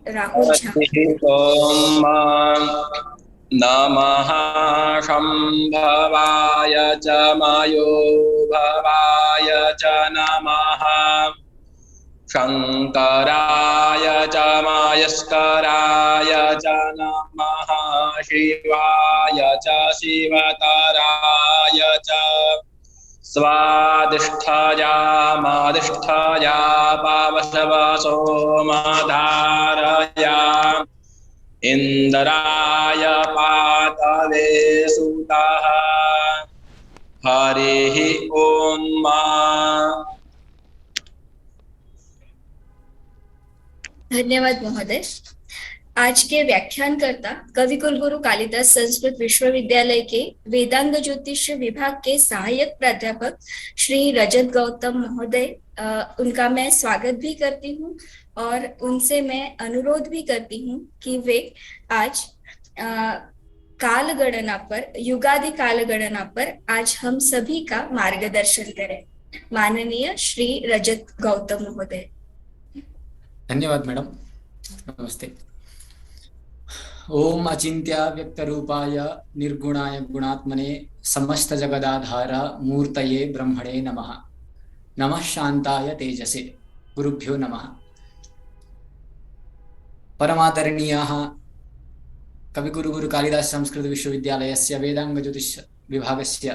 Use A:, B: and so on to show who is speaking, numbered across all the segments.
A: राहुल झा।
B: ॐ नमः शम्भवाय च मयोभवाय च नमः शङ्कराय च मयस्कराय च नमः शिवाय च शिवतराय च स्वादिष्ठाया मादिष्ठाया पावसवसो मधारया इंद्राय पातवे सुतः हरिः ओम।
A: धन्यवाद महोदय। आज के व्याख्यानकर्ता कवि कुलगुरु कालिदास संस्कृत विश्वविद्यालय के वेदांग ज्योतिष विभाग के सहायक प्राध्यापक श्री रजत गौतम महोदय, उनका मैं स्वागत भी करती हूँ और उनसे मैं अनुरोध भी करती हूँ कि वे आज काल गणना पर, युगादि काल गणना पर आज हम सभी का मार्गदर्शन करें। माननीय श्री रजत गौतम महोदय।
C: धन्यवाद मैडम, नमस्ते। ओम अचिंत्य व्यक्त रूपाय निर्गुणाय गुणात्मने समस्त जगदाधार मूर्तये ब्रह्मणे नमः। नमः शांताय तेजसे गुरुभ्यो नमः। परमादरणीयाः कविकुलगुरु कालिदास संस्कृत विश्वविद्यालयस्य वेदांग ज्योतिष विभागस्य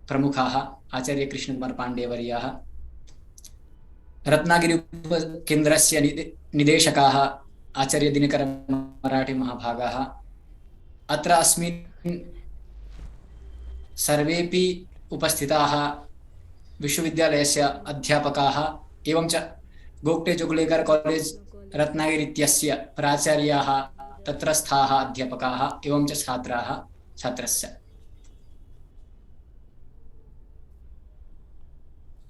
C: प्रमुखाः आचार्य कृष्णकुमार पाण्डेवर्याः, रत्नागिरी केन्द्रस्य निदेशकाः आचार्य दिनकर मराठी महाभागाः, अत्र अस्मिन् सर्वेपि उपस्थिताः विश्वविद्यालयस्य अध्यापकाः एवं च गोगटे जोगलेकर कॉलेज रत्नागिरी इत्यस्य प्राचार्याः, तत्रस्थाः अध्यापकाः एवं च छात्राः छात्रस्य।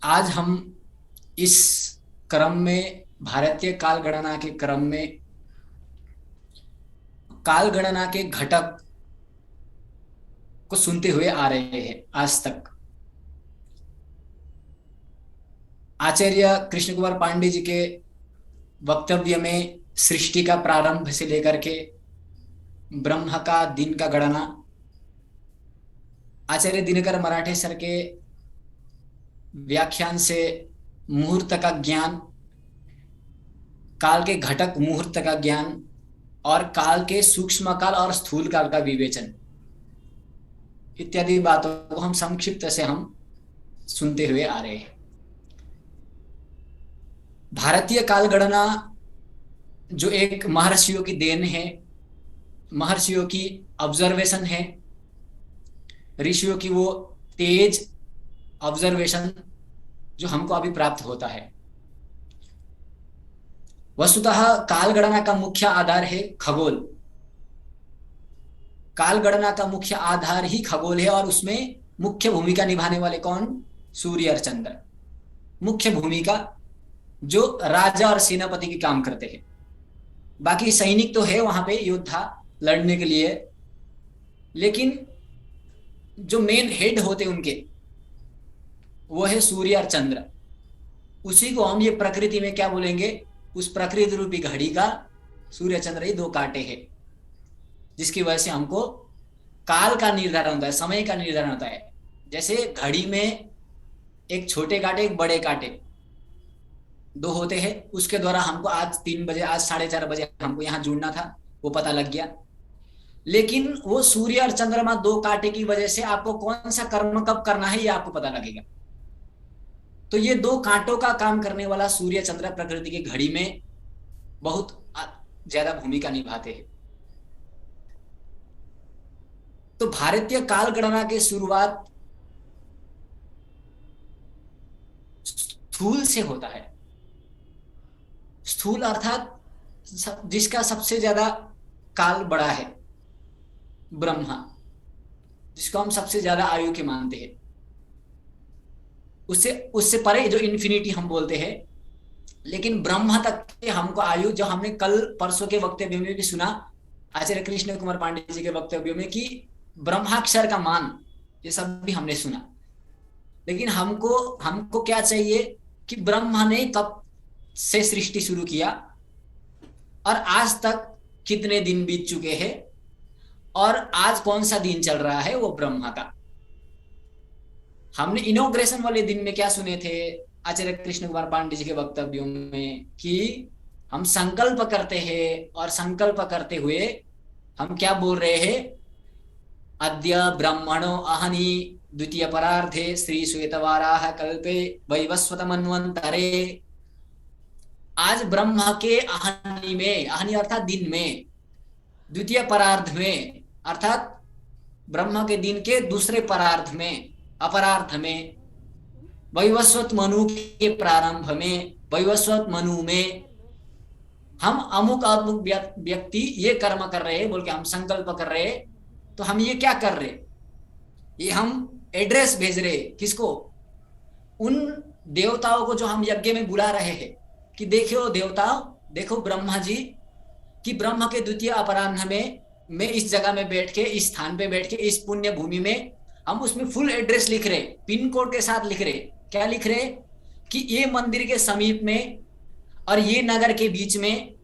C: आज हम इस क्रम में भारतीय काल गणना के क्रम में काल गणना के घटक को सुनते हुए आ रहे हैं आज तक। आचार्य कृष्ण कुमार पांडे जी के वक्तव्य में सृष्टि का प्रारंभ से लेकर के ब्रह्म का दिन का गणना, आचार्य दिनकर मराठे सर के व्याख्यान से मुहूर्त का ज्ञान, काल के घटक मुहूर्त का ज्ञान और काल के सूक्ष्म काल और स्थूल काल का विवेचन इत्यादि बातों को हम संक्षिप्त से हम सुनते हुए आ रहे हैं। भारतीय काल गणना जो एक महर्षियों की देन है, महर्षियों की ऑब्जर्वेशन है, ऋषियों की वो तेज ऑब्जर्वेशन जो हमको अभी प्राप्त होता है। वस्तुतः काल गणना का मुख्य आधार है खगोल। काल गणना का मुख्य आधार ही खगोल है और उसमें मुख्य भूमिका निभाने वाले कौन? सूर्य और चंद्र। मुख्य भूमिका जो राजा और सेनापति के काम करते हैं। बाकी सैनिक तो है वहां पे योद्धा लड़ने के लिए, लेकिन जो मेन हेड होते उनके वो है सूर्य और चंद्र। उसी को हम ये प्रकृति में क्या बोलेंगे? उस प्रकृति रूपी घड़ी का सूर्य चंद्र ही दो कांटे हैं, जिसकी वजह से हमको काल का निर्धारण होता है, समय का निर्धारण होता है। जैसे घड़ी में एक छोटे कांटे एक बड़े कांटे दो होते हैं, उसके द्वारा हमको आज 3 बजे, आज 4:30 बजे हमको यहाँ जुड़ना था, वो पता लग गया। लेकिन वो सूर्य और चंद्रमा दो कांटे की वजह से आपको कौन सा कर्म कब करना है ये आपको पता लगेगा। तो ये दो कांटों का काम करने वाला सूर्य चंद्र प्रकृति की घड़ी में बहुत ज्यादा भूमिका निभाते हैं। तो भारतीय काल गणना की शुरुआत स्थूल से होता है। स्थूल अर्थात जिसका सबसे ज्यादा काल बड़ा है, ब्रह्मा, जिसको हम सबसे ज्यादा आयु के मानते हैं। उससे परे जो इन्फिनिटी हम बोलते हैं, लेकिन ब्रह्मा तक के हमको आयु, जो हमने कल परसों के वक्तव्य में भी सुना आचार्य कृष्ण कुमार पांडे जी के वक्तव्य में कि ब्रह्माक्षर का मान, ये सब भी हमने सुना। लेकिन हमको क्या चाहिए कि ब्रह्मा ने कब से सृष्टि शुरू किया और आज तक कितने दिन बीत चुके हैं और आज कौन सा दिन चल रहा है वो ब्रह्मा का। हमने इनॉग्रेशन वाले दिन में क्या सुने थे आचार्य कृष्ण कुमार पांडे जी के वक्तव्यों में कि हम संकल्प करते हैं और संकल्प करते हुए हम क्या बोल रहे हैं, अद्य ब्रह्मणो अहनि द्वितीय परार्धे श्री श्वेतवाराह कल्पे वैवस्वत मन्वंतरे। आज ब्रह्म के अहनि में, अहनि अर्थात दिन में, द्वितीय परार्ध में अर्थात ब्रह्म के दिन के दूसरे परार्ध में, अपरार्ध में, वैवस्वत मनु के प्रारंभ में, वैवस्वत मनु में हम अमुक अमुक व्यक्ति ये कर्म कर रहे हैं बोल के हम संकल्प कर रहे हैं। तो हम ये क्या कर रहे, ये हम एड्रेस भेज रहे किसको, उन देवताओं को जो हम यज्ञ में बुला रहे हैं कि देखो देवताओं, देखो ब्रह्मा जी कि ब्रह्म के द्वितीय अपराह्न में मैं इस जगह में बैठ के, इस स्थान पे बैठ के, इस पुण्य भूमि में हम उसमें फुल एड्रेस लिख रहे, पिन कोड के साथ लिख रहे। क्या लिख रहे कि ये मंदिर के समीप में और ये नगर के बीच में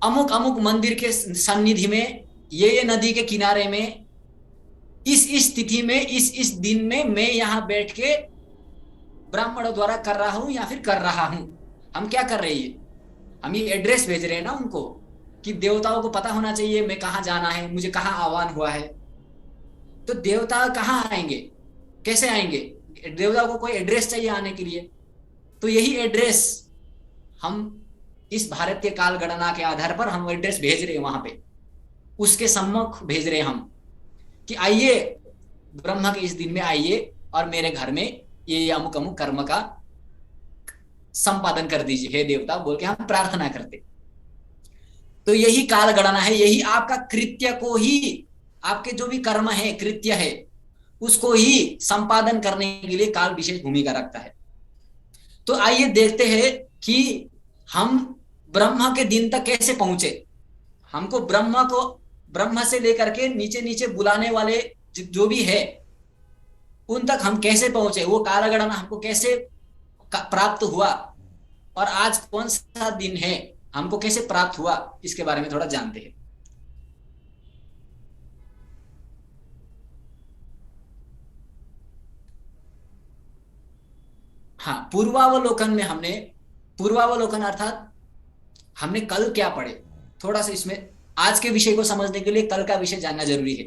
C: अमुक अमुक मंदिर के सन्निधि में, ये नदी के किनारे में, इस स्थिति में, इस दिन में मैं यहां बैठ के ब्राह्मणों द्वारा कर रहा हूं या फिर कर रहा हूं। हम क्या कर रहे हैं, हम ये एड्रेस भेज रहे हैं ना उनको कि देवताओं को पता होना चाहिए मैं कहां जाना है, मुझे कहां आह्वान हुआ है। तो देवता कहां आएंगे, कैसे आएंगे, देवताओं को कोई एड्रेस चाहिए आने के लिए। तो यही एड्रेस हम इस भारत के काल गणना के आधार पर हम एड्रेस भेज रहे हैं वहां पे, उसके सम्मुख भेज रहे हैं हम कि आइए ब्रह्मा के इस दिन में आइए और मेरे घर में ये अमुक अमुक कर्म का संपादन कर दीजिए हे देवता बोल के हम प्रार्थना करते। तो यही काल गणना है, यही आपका कृत्य को ही, आपके जो भी कर्म है, कृत्य है, उसको ही संपादन करने के लिए काल विशेष भूमिका रखता है। तो आइए देखते हैं कि हम ब्रह्मा के दिन तक कैसे पहुंचे। हमको ब्रह्मा से लेकर के नीचे नीचे बुलाने वाले जो भी है उन तक हम कैसे पहुंचे, वो काल गणना हमको कैसे प्राप्त हुआ और आज कौन सा दिन है, हमको कैसे प्राप्त हुआ, इसके बारे में थोड़ा जानते हैं। हाँ, पूर्वावलोकन अर्थात हमने कल क्या पढ़े, थोड़ा सा इसमें आज के विषय को समझने के लिए कल का विषय जानना जरूरी है।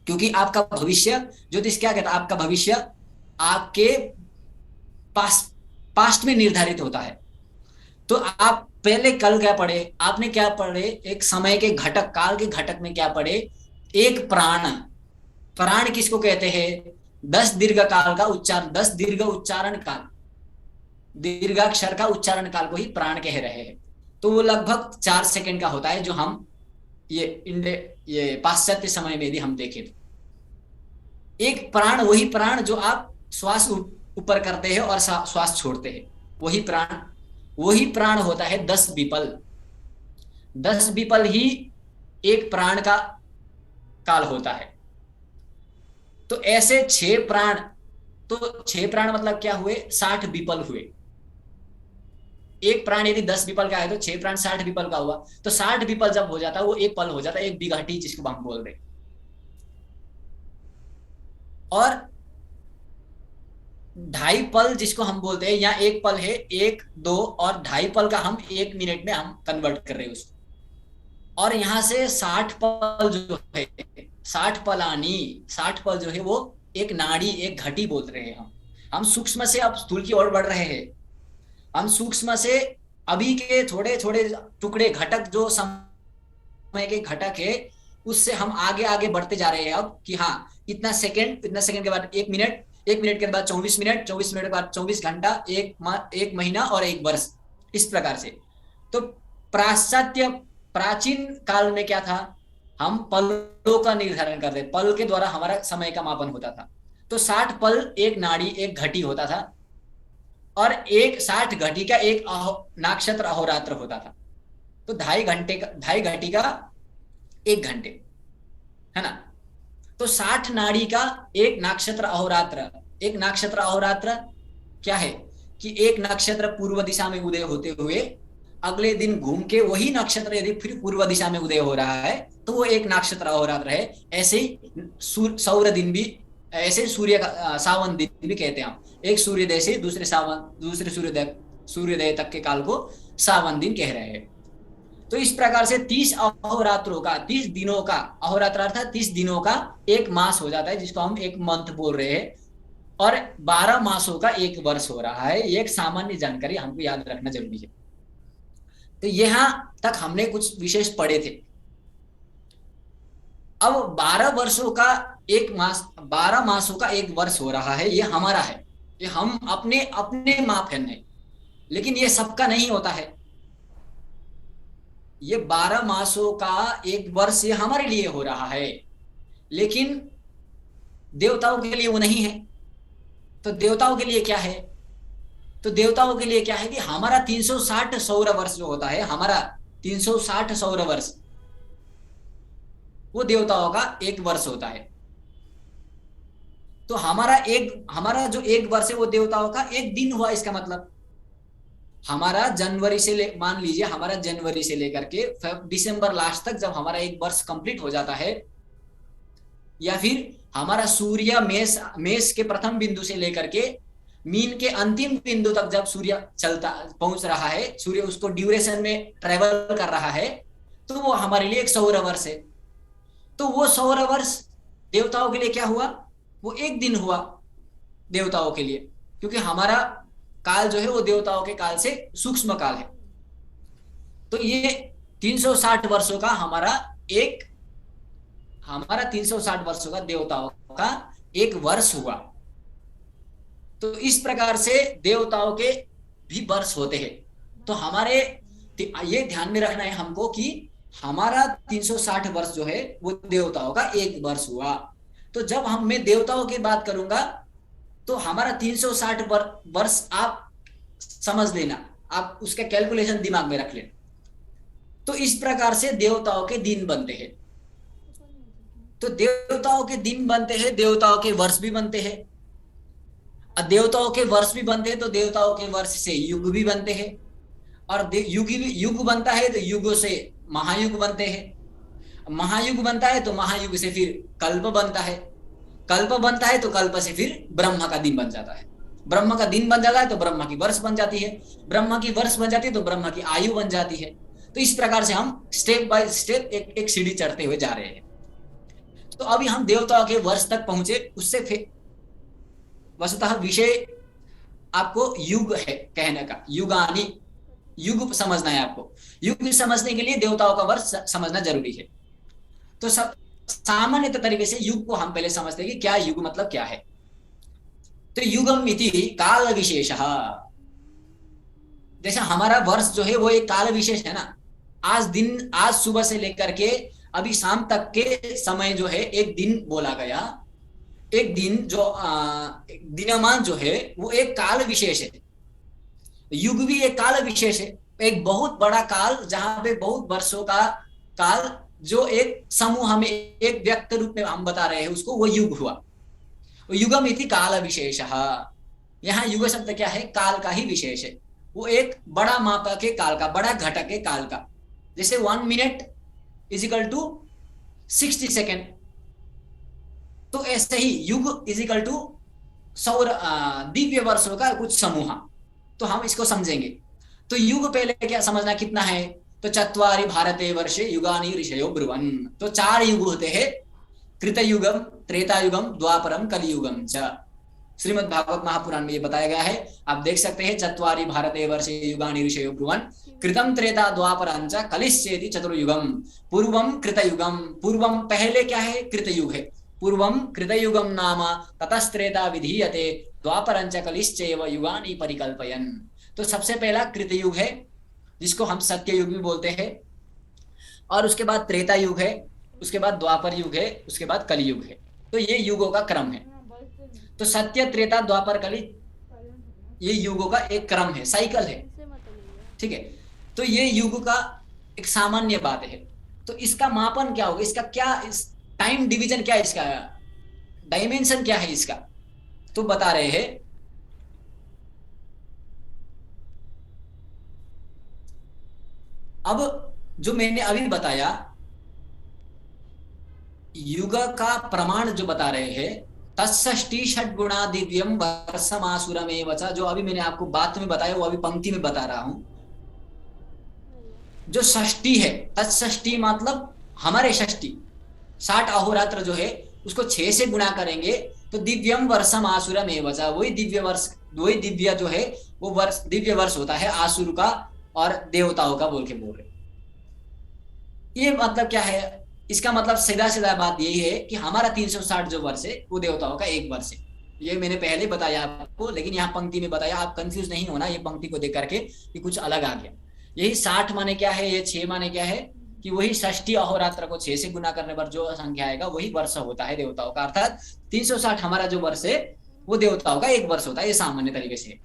C: क्योंकि आपका भविष्य, ज्योतिष क्या कहता है, आपका भविष्य आपके पास्ट में निर्धारित होता है। तो आप पहले कल क्या पढ़े, आपने क्या पढ़े, एक समय के घटक, काल के घटक में क्या पढ़े, एक प्राण किसको कहते हैं, 10 दीर्घ काल का उच्चारण, 10 दीर्घ उच्चारण काल, दीर्घाक्षर का उच्चारण काल को ही प्राण कह रहे हैं। तो वो लगभग 4 सेकंड का होता है, जो हम ये पाश्चात्य समय में यदि हम देखें तो एक प्राण, वही प्राण जो आप श्वास ऊपर करते हैं और श्वास छोड़ते हैं, वही प्राण होता है 10 विपल। 10 विपल ही एक प्राण का काल होता है। तो ऐसे 6 प्राण, तो 6 प्राण मतलब क्या हुए, 60 विपल हुए। एक प्राण यदि 10 विपल का है तो 6 प्राण 60 विपल का हुआ। तो 60 विपल जब हो जाता है वो एक पल हो जाता है, एक बिघाटी जिसको हम बोल रहे। और 2.5 पल जिसको हम बोलते हैं, या एक पल है 1, 2 और 2.5 पल का हम 1 मिनट में हम कन्वर्ट कर रहे हैं उसको। और यहां से 60 पल जो है, 60 पल जो है वो एक नाड़ी, एक घटी बोल रहे हैं हम सूक्ष्म से अब स्थूल की ओर बढ़ रहे हैं। हम सूक्ष्म से अभी के थोड़े थोड़े टुकड़े, घटक जो समय के घटक है, उससे हम आगे आगे बढ़ते जा रहे हैं अब कि हाँ इतना सेकंड के बाद 1 मिनट, 1 मिनट के बाद 24 मिनट, 24 मिनट के बाद 24 घंटा, 1 महीना और 1 वर्ष, इस प्रकार से। तो प्राचीन काल में क्या था, हम पलों का निर्धारण करते, पल के द्वारा हमारा समय का मापन होता था। तो 60 पल एक नाड़ी, एक घटी होता था, और 60 घटी का एक नक्षत्र अहोरात्र होता था। तो 2.5 घटी का 1 घंटे है ना। तो 60 नाड़ी का एक नक्षत्र अहोरात्र। एक नक्षत्र अहोरात्र क्या है कि एक नक्षत्र पूर्व दिशा में उदय होते हुए अगले दिन घूम के वही नक्षत्र यदि फिर पूर्व दिशा में उदय हो रहा है तो वो एक नक्षत्र अहोरात्र है। ऐसे ही सौर दिन भी, ऐसे सूर्य का सावन दिन भी कहते हैं हम। एक सूर्योदय से दूसरे सूर्योदय तक के काल को सावन दिन कह रहे हैं। तो इस प्रकार से 30 अहोरात्रों का, 30 दिनों का, अहोरात्र अर्थात 30 दिनों का एक मास हो जाता है, जिसको हम एक मंथ बोल रहे हैं। और 12 मासों का एक वर्ष हो रहा है। ये एक सामान्य जानकारी हमको याद रखना जरूरी है। तो यहां तक हमने कुछ विशेष पढ़े थे। अब 12 वर्षों का एक मास, 12 मासों का एक वर्ष हो रहा है। ये हमारा है, ये हम अपने अपने मापन है, लेकिन ये सबका नहीं होता है। ये 12 मासों का एक वर्ष ये हमारे लिए हो रहा है, लेकिन देवताओं के लिए वो नहीं है। तो देवताओं के लिए क्या है? तो देवताओं के लिए क्या है कि हमारा 360 सौर वर्ष जो होता है, हमारा 360 सौर वर्ष वो देवताओं का एक वर्ष होता है। तो हमारा जो एक वर्ष है वो देवताओं का एक दिन हुआ। इसका मतलब हमारा जनवरी से मान लीजिए हमारा जनवरी से लेकर के दिसंबर लास्ट तक जब हमारा एक वर्ष कंप्लीट हो जाता है, या फिर हमारा सूर्य मेष के प्रथम बिंदु से लेकर के मीन के अंतिम बिंदु तक जब सूर्य पहुंच रहा है, सूर्य उसको ड्यूरेशन में ट्रेवल कर रहा है, तो वो हमारे लिए एक सौर वर्ष है। तो वो सौर वर्ष देवताओं के लिए क्या हुआ? वो एक दिन हुआ देवताओं के लिए, क्योंकि हमारा काल जो है वो देवताओं के काल से सूक्ष्म काल है। तो ये 360 वर्षों का हमारा 360 वर्षों का देवताओं का एक वर्ष हुआ। तो इस प्रकार से देवताओं के भी वर्ष होते हैं। तो हमारे ये ध्यान में रखना है हमको कि हमारा 360 वर्ष जो है वो देवताओं का एक वर्ष हुआ। तो जब मैं देवताओं की बात करूंगा तो हमारा 360 वर्ष आप समझ लेना, आप उसका कैलकुलेशन दिमाग में रख लेना। तो इस प्रकार से देवताओं के दिन बनते हैं। तो देवताओं के दिन बनते हैं, देवताओं के वर्ष भी बनते हैं। देवताओं के वर्ष भी बनते हैं तो देवताओं के वर्ष से युग भी बनते हैं, और युग बनता है तो युगों से महायुग बनते हैं। महायुग बनता है तो महायुग से फिर कल्प बनता है, कल्प बनता है तो कल्प से फिर ब्रह्म का दिन बन जाता है, ब्रह्म का दिन बन जाता है तो ब्रह्म की वर्ष बन जाती है, ब्रह्म की वर्ष बन जाती है तो ब्रह्म की आयु बन जाती है। तो इस प्रकार से हम स्टेप बाय स्टेप एक सीढ़ी चढ़ते हुए जा रहे हैं। तो अभी हम देवताओं के वर्ष तक पहुंचे। उससे फिर वस्तुतः विषय आपको युग है कहने का, युगानी, युग समझना है आपको। युग समझने के लिए देवताओं का वर्ष समझना जरूरी है। तो सब सामान्य तरीके से युग को हम पहले समझते हैं कि क्या युग मतलब क्या है। तो युगम इति काल विशेष, जैसे हमारा वर्ष जो है वो एक काल विशेष है ना। आज सुबह से लेकर के अभी शाम तक के समय जो है एक दिन बोला गया। एक दिन जो दिनमान जो है वो एक काल विशेष है। युग भी एक काल विशेष है, एक बहुत बड़ा काल जहां पे बहुत वर्षों का काल जो एक समूह में एक व्यक्त रूप में हम बता रहे हैं उसको वो युग हुआ। युगम इति काल विशेष। यहाँ युग शब्द क्या है? काल का ही विशेष है। वो एक बड़ा मापा के काल का, बड़ा घटक के काल का। जैसे 1 मिनट इजिकल टू 60 सेकेंड, तो ऐसे ही युग इजिकल टू सौर दिव्य वर्षों का कुछ समूह। तो हम इसको समझेंगे। तो युग पहले क्या समझना कितना है? तो चत्वारि भारते वर्षे युगानि ऋषयो ब्रुवन्। तो 4 युग होते हैं, कृतयुगम, त्रेतायुगम, द्वापरम, कलियुगम च। श्रीमद् भागवत महापुराण में ये बताया गया है। आप देख सकते हैं, चत्वारि भारते वर्षे युगानि ऋषयो ब्रुवन्, कृतम त्रेता द्वापरं च कलिश्चेति चतुर्युगम, पूर्वम कृतयुगम। पूर्वम पहले क्या है? कृतयुग है। पूर्वम कृतयुगम नाम ततस्त्रेता विधीयते, द्वापरं च कलिश्चैव युगानि परिकल्पयन्। तो सबसे पहला कृतयुग है जिसको हम सत्ययुग भी बोलते हैं, और उसके बाद त्रेता युग है, उसके बाद द्वापर युग है, उसके बाद कलियुग है। तो ये युगों का क्रम है। तो सत्य, त्रेता, द्वापर, कलि ये युगों का एक क्रम है, साइकिल है। ठीक है। तो ये युग का एक सामान्य बात है। तो इसका मापन क्या होगा? इसका क्या टाइम डिवीजन क्या है? इसका डायमेंशन क्या है इसका? तो बता रहे हैं अब जो मैंने अभी बताया युग का प्रमाण जो बता रहे हैं, तत्षष्टि षड्गुणा दिव्यम वर्षमासुरमेव च, जो अभी मैंने आपको बात में बताया वो अभी पंक्ति में बता रहा हूं। जो षष्टि है, तत्षष्टि मतलब हमारे षष्टि 60 अहोरात्र जो है उसको 6 से गुणा करेंगे तो दिव्यम वर्षम आसुरम एव च, वही दिव्य वर्ष, वही दिव्य जो है वो वर्ष, दिव्य वर्ष होता है आसुर का और देवताओं का बोल रहे। ये मतलब क्या है, इसका मतलब सीधा सीधा बात यही है कि हमारा 360 जो वर्ष है वो देवताओं का एक वर्ष है। ये मैंने पहले बताया आपको, लेकिन यहाँ पंक्ति में बताया, आप कंफ्यूज नहीं होना ये पंक्ति को देख करके कि कुछ अलग आ गया। यही 60 माने क्या है, ये 6 माने क्या है कि वही षष्ठी अहोरात्र को 6 से गुना करने पर जो संख्या आएगा वही वर्ष होता है देवताओं का। अर्थात 360 हमारा जो वर्ष है वो देवताओं का एक वर्ष होता है, ये सामान्य तरीके से।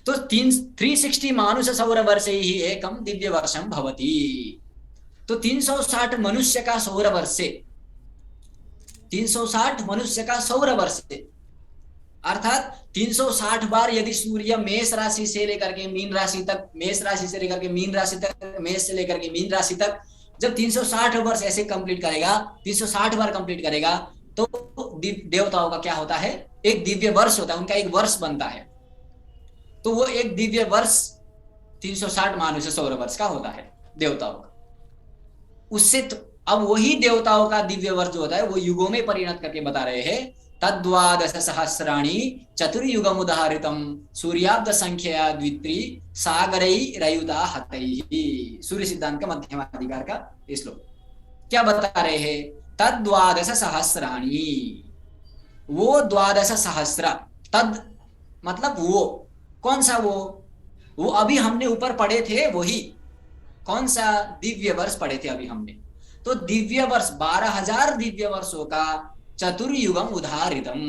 C: तो 360 मानुष सौर वर्ष ही एकम दिव्य वर्षम भवती। तो 360 मनुष्य का सौर वर्ष से, 360 मनुष्य का सौर वर्ष से, अर्थात 360 बार यदि सूर्य मेष राशि से लेकर के मीन राशि तक, मेष राशि से लेकर के मीन राशि तक, मेष से लेकर के मीन राशि तक जब 360 वर्ष ऐसे कंप्लीट करेगा, 360 बार कंप्लीट करेगा तो देवताओं का क्या होता है, एक दिव्य वर्ष होता है, उनका एक वर्ष बनता है। तो वो एक दिव्य वर्ष 360 मानुष सौर वर्ष का होता है देवताओं का। उससे तो अब वही देवताओं का दिव्य वर्ष जो होता है वो युगों में परिणत करके बता रहे हैं। तद्वादश सहस्राणि चतुर्युगम उदाहरितम सूर्याब्द संख्या द्वित्री सागरई रयुता हतैहि। सूर्य सिद्धांत का मध्यमाधिकार का श्लोक क्या बता रहे हैं, तद्वादश सहस्राणि, वो द्वादश सहस्र, तद मतलब वो, कौन सा वो अभी हमने ऊपर पढ़े थे वही, कौन सा दिव्य वर्ष पढ़े थे अभी हमने, तो दिव्य वर्ष 12,000 दिव्य वर्षों का चतुर्युगम उदाहरितम।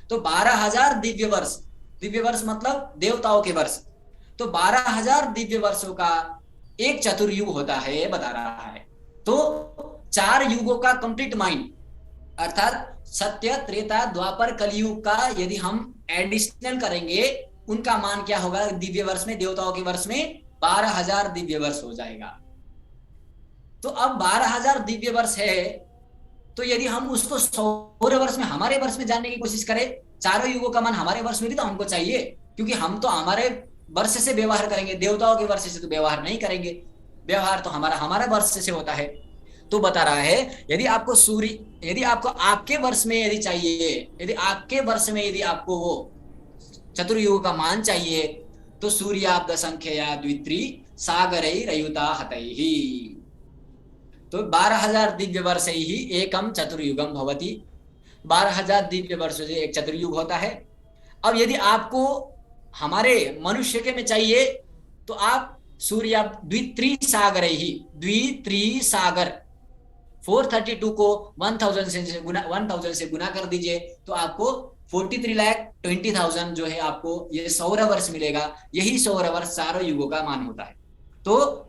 C: तो 12,000 दिव्य वर्ष, दिव्य वर्ष मतलब देवताओं के वर्ष, तो 12,000 दिव्य वर्षों का एक चतुर्युग होता है बता रहा है। तो 4 युगों का कंप्लीट माइंड, अर्थात सत्य त्रेता द्वापर कलयुग का यदि हम एडिशनल करेंगे उनका मान क्या होगा दिव्य वर्ष में, देवताओं के वर्ष में 12,000 दिव्य वर्ष हो जाएगा। तो अब 12,000 दिव्य वर्ष है, तो यदि हम उसको सौर वर्ष में, हमारे वर्ष में जानने की कोशिश करें, चारों युगों का मान हमारे वर्ष में भी तो हमको चाहिए, क्योंकि हम तो हमारे वर्ष से व्यवहार करेंगे, देवताओं के वर्ष से तो व्यवहार नहीं करेंगे, व्यवहार तो हमारा वर्ष से होता है। तो बता रहा है यदि आपको सूर्य, यदि आपको आपके वर्ष में यदि चाहिए, यदि आपके वर्ष में यदि आपको वो चतुर्युग का मान चाहिए तो सूर्याब्द संख्या द्वित्री सागरई रयुता हतैहि। तो 12,000 दिव्य वर्ष ही एकम चतुर्युगम भवति, 12,000 दिव्य वर्ष से एक चतुर्युग होता है। अब यदि आपको हमारे मनुष्य के में चाहिए तो आप सूर्य द्वित्री सागर ही, द्वित्री सागर 432 को 1000 से गुना कर दीजिए तो आपको 43,20,000 जो है आपको ये सौर वर्ष मिलेगा। यही सौर वर्ष चारों युगों का मान होता है। तो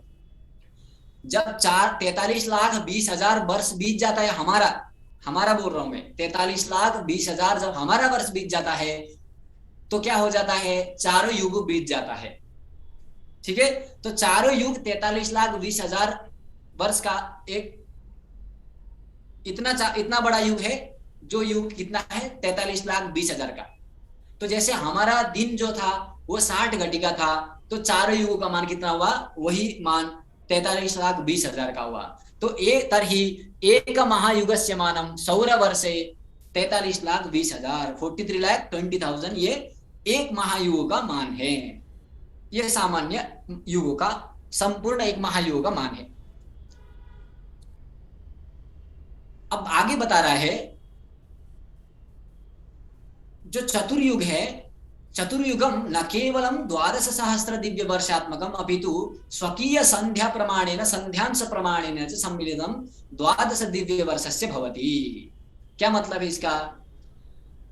C: जब 43,20,000 वर्ष बीत जाता है, हमारा बोल रहा हूं मैं, 43,20,000 जब हमारा वर्ष बीत जाता है तो क्या हो जाता है, चारों युग बीत जाता है। ठीक है, तो चारों युग 43,20,000 वर्ष का एक इतना बड़ा युग है, जो युग कितना है 43,20,000 का। तो जैसे हमारा दिन जो था वो 60 घटिका था, तो चारों युगों का मान कितना हुआ, वही मान 43,20,000 का हुआ। तो एक तरही एक महायुगस्य मानम सौर वर्षे 43,20,000 43,20,000 ये एक महायुग का मान है। ये सामान्य युगों का संपूर्ण एक महायुग का मान है। अब आगे बता रहा है जो चतुर्युग है, चतुर्युगम न केवलम 12,000 दिव्य वर्षात्मकम अपितु स्वकीय संध्या प्रमाणेन संध्यांश प्रमाणेन च सम्मिलितम 12 दिव्य वर्षस्य भवति। क्या मतलब है इसका,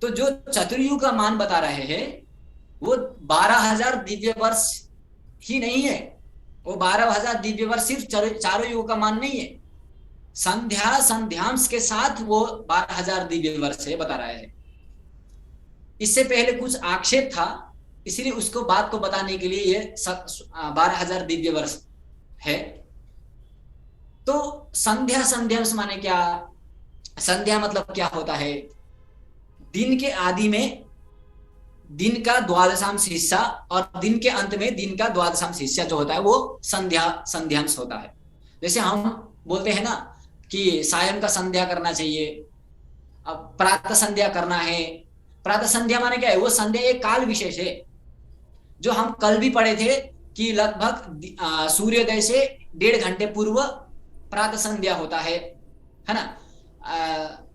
C: तो जो चतुर्युग का मान बता रहे हैं वो 12,000 दिव्य वर्ष ही नहीं है, वो 12,000 दिव्य वर्ष सिर्फ चारों युगों का मान नहीं है, संध्यांश के साथ वो 12,000 दिव्य वर्ष है बता रहा है। इससे पहले कुछ आक्षेप था, इसलिए उसको बात को बताने के लिए ये 12,000 दिव्य वर्ष है। संध्या, संध्या माने क्या? संध्या मतलब क्या होता है? दिन के आदि में दिन का द्वादशांश हिस्सा और दिन के अंत में दिन का द्वादशांश हिस्सा जो होता है वो संध्या, संध्यांश होता है। जैसे हम बोलते हैं ना कि सायं का संध्या करना चाहिए, अब प्रातः संध्या करना है। प्रातः संध्या माने क्या है? वो संध्या एक काल विशेष है, जो हम कल भी पढ़े थे कि लगभग सूर्योदय से 1.5 घंटे पूर्व प्रातः संध्या होता है ना।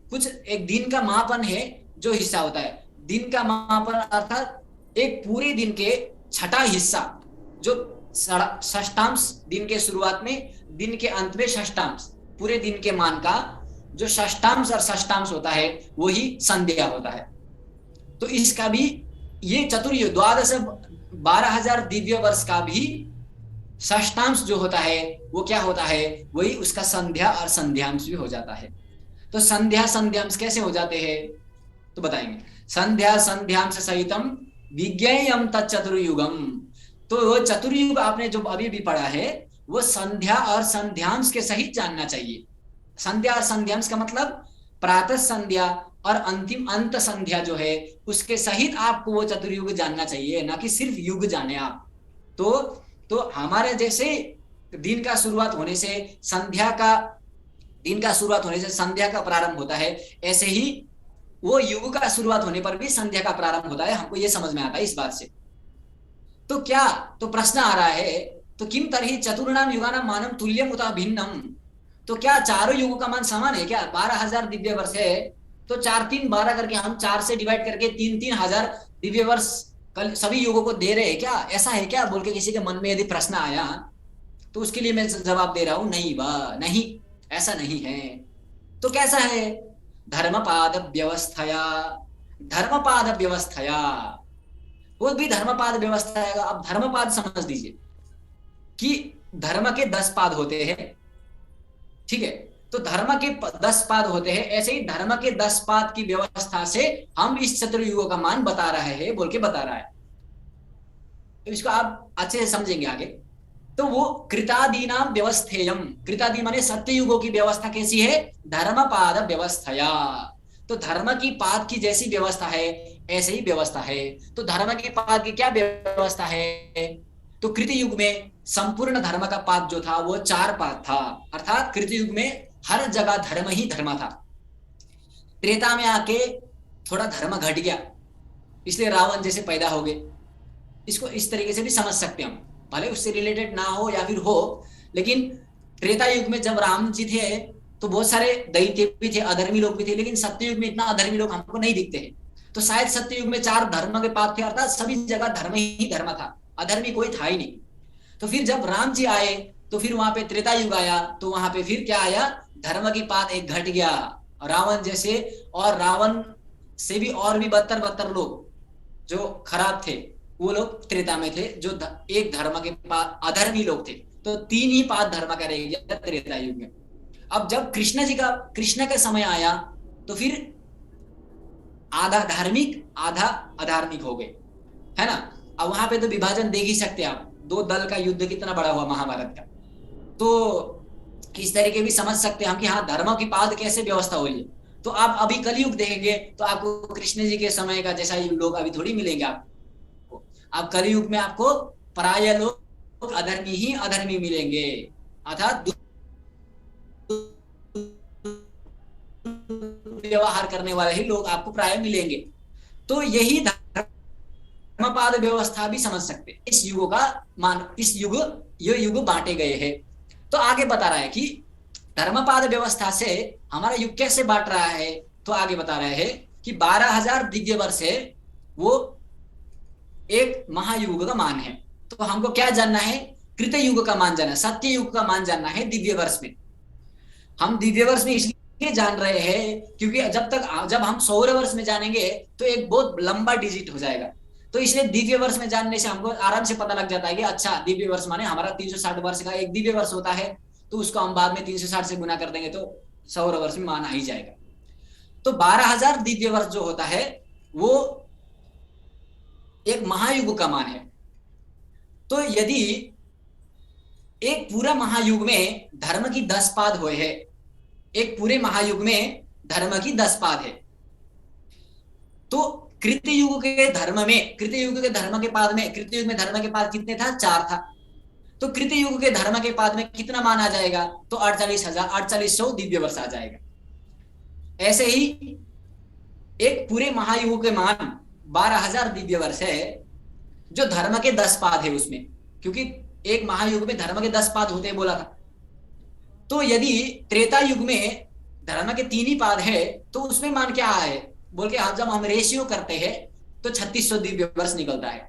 C: कुछ एक दिन का मापन है जो हिस्सा होता है। दिन का मापन अर्थात एक पूरे दिन के छठा हिस्सा, जो षष्ठांश दिन के शुरुआत में, दिन के अंत में षष्ठांश, पूरे दिन के मान का जो षष्ठांश और षष्ठांश होता है वही संध्या होता है। तो इसका भी ये चतुर्युग 12,000 दिव्य वर्ष का भी षष्ठांश जो होता है वो क्या होता है? वही उसका संध्या और संध्यांश भी हो जाता है। तो संध्या संध्यांश कैसे हो जाते हैं तो बताएंगे। संध्या संध्यांश सहितम विज्ञेयम तच्चतुर्युगम। तो वो चतुर्युग आपने जो अभी भी पढ़ा है वो संध्या और संध्यांश के सहित जानना चाहिए। संध्या और संध्यांश का मतलब प्रातः संध्या और अंतिम अंत संध्या जो है उसके सहित आपको वो चतुर्युग जानना चाहिए, ना कि सिर्फ युग जाने आप। तो हमारे जैसे दिन का शुरुआत होने से संध्या का प्रारंभ होता है, ऐसे ही वो युग का शुरुआत होने पर भी संध्या का प्रारंभ होता है। हमको ये समझ में आता है इस बात से। तो क्या, तो प्रश्न आ रहा है, तो किम तरहि चतुर्णाम युगानाम मानम तुल्यम उता भिन्नम। तो क्या चारों युगों का मान समान है क्या? 12,000 दिव्य वर्ष है तो 4 3 12 करके हम 4 से डिवाइड करके 3 3,000 दिव्य वर्ष कल सभी युगों को दे रहे हैं क्या? ऐसा है क्या? बोल के किसी के मन में यदि प्रश्न आया तो उसके लिए मैं जवाब दे रहा हूं, नहीं, ऐसा नहीं है। तो कैसा है? धर्मपाद व्यवस्थया, वो भी धर्मपाद व्यवस्था है। अब धर्मपाद समझ दीजिए कि धर्म के 10 पाद होते हैं, ठीक है? तो धर्म के 10 पाद होते हैं, ऐसे ही धर्म के 10 पाद की व्यवस्था से हम इस चतुर्युगों का मान बता रहे हैं, बोल के बता रहा है। तो इसको आप अच्छे से समझेंगे आगे। तो वो कृतादीनाम व्यवस्थेयम, कृतादि माने सत्ययुगों की व्यवस्था कैसी है? धर्मपाद व्यवस्थया। तो धर्म की पाद की जैसी व्यवस्था है ऐसे ही व्यवस्था है। तो धर्म की पाद की क्या व्यवस्था है? तो कृतयुग में संपूर्ण धर्म का पाद जो था वो 4 पाद था, अर्थात कृतयुग में हर जगह धर्म ही धर्म था। त्रेता में आके थोड़ा धर्म घट गया, इसलिए रावण जैसे पैदा हो गए। इसको इस तरीके से भी समझ सकते हैं हम, भले उससे रिलेटेड ना हो या फिर हो, लेकिन त्रेता युग में जब राम जी थे तो बहुत सारे दैत्य भी थे, अधर्मी लोग भी थे, लेकिन सत्ययुग में इतना अधर्मी लोग हमको नहीं दिखते हैं। तो शायद सत्ययुग में 4 धर्म के पाद थे, अर्थात सभी जगह धर्म ही धर्म था, अधर्मी कोई था ही नहीं। तो फिर जब राम जी आए तो फिर वहां पे त्रेता युग आया, तो वहां पे फिर क्या आया? धर्म की पाद एक घट गया, रावण जैसे, और रावण से भी और भी बदतर लोग जो खराब थे वो लोग त्रेता में थे, जो एक धर्म के पाद अधर्मी लोग थे। तो 3 ही पाद धर्म का रह गया त्रेता युग में। अब जब कृष्ण का समय आया तो फिर आधा धार्मिक आधा अधार्मिक हो गए, है ना। अब वहां पे तो विभाजन देख ही सकते हैं आप, 2 दल का युद्ध कितना बड़ा हुआ महाभारत का। तो इस तरीके भी समझ सकते हैं हम कि हाँ, धर्म की पाद कैसे व्यवस्था हुई है। तो आप अभी कलयुग देखेंगे तो आपको कृष्ण जी के समय का जैसा लोग अभी थोड़ी मिलेंगे आपको। आप कलयुग में आपको प्राय लोग अधर्मी ही अधर्मी मिलेंगे, अर्थात व्यवहार करने वाले ही लोग आपको प्राय मिलेंगे। तो यही धर्मपाद व्यवस्था भी समझ सकते, इस युगों का मान, इस युग ये युग बांटे गए हैं। तो आगे बता रहा है कि धर्मपाद व्यवस्था से हमारा युग कैसे बांट रहा है। तो आगे बता रहे हैं कि 12,000 दिव्य वर्ष है, वो एक महायुग का मान है। तो हमको क्या जानना है? कृत युग का मान जानना है, सत्य युग का मान जानना है दिव्य वर्ष में। हम दिव्य वर्ष में इसलिए जान रहे हैं क्योंकि जब हम सौर वर्ष में जानेंगे तो एक बहुत लंबा डिजिट हो जाएगा। तो इसलिए दिव्य वर्ष में जानने से हमको आराम से पता लग जाता है कि अच्छा, दिव्य वर्ष माने हमारा 360 वर्ष का एक दिव्य वर्ष होता है, तो उसको हम बाद में 360 से गुना कर देंगे तो सौर वर्ष में मान आ ही जाएगा। तो 12,000 दिव्य वर्ष जो होता है वो एक महायुग का मान है। तो यदि एक पूरा महायुग में धर्म की 10 पाद हुए है, एक पूरे महायुग में धर्म की 10 पाद है। तो कृतयुग के धर्म में, कृतयुग के धर्म के पाद में, कृतयुग में धर्म के पाद कितने था? 4 था। तो कृतयुग के धर्म के पाद में कितना मान आ जाएगा? तो 48,000 दिव्य वर्ष आ जाएगा। ऐसे ही एक पूरे महायुग के मान 12,000 दिव्य वर्ष है, जो धर्म के 10 पाद है उसमें, क्योंकि एक महायुग में धर्म के 10 पाद होते बोला था। तो यदि त्रेता युग में धर्म के 3 ही पाद है तो उसमें मान क्या है बोल के जब हम रेशियो करते हैं तो 3600 दिव्य वर्ष निकलता है।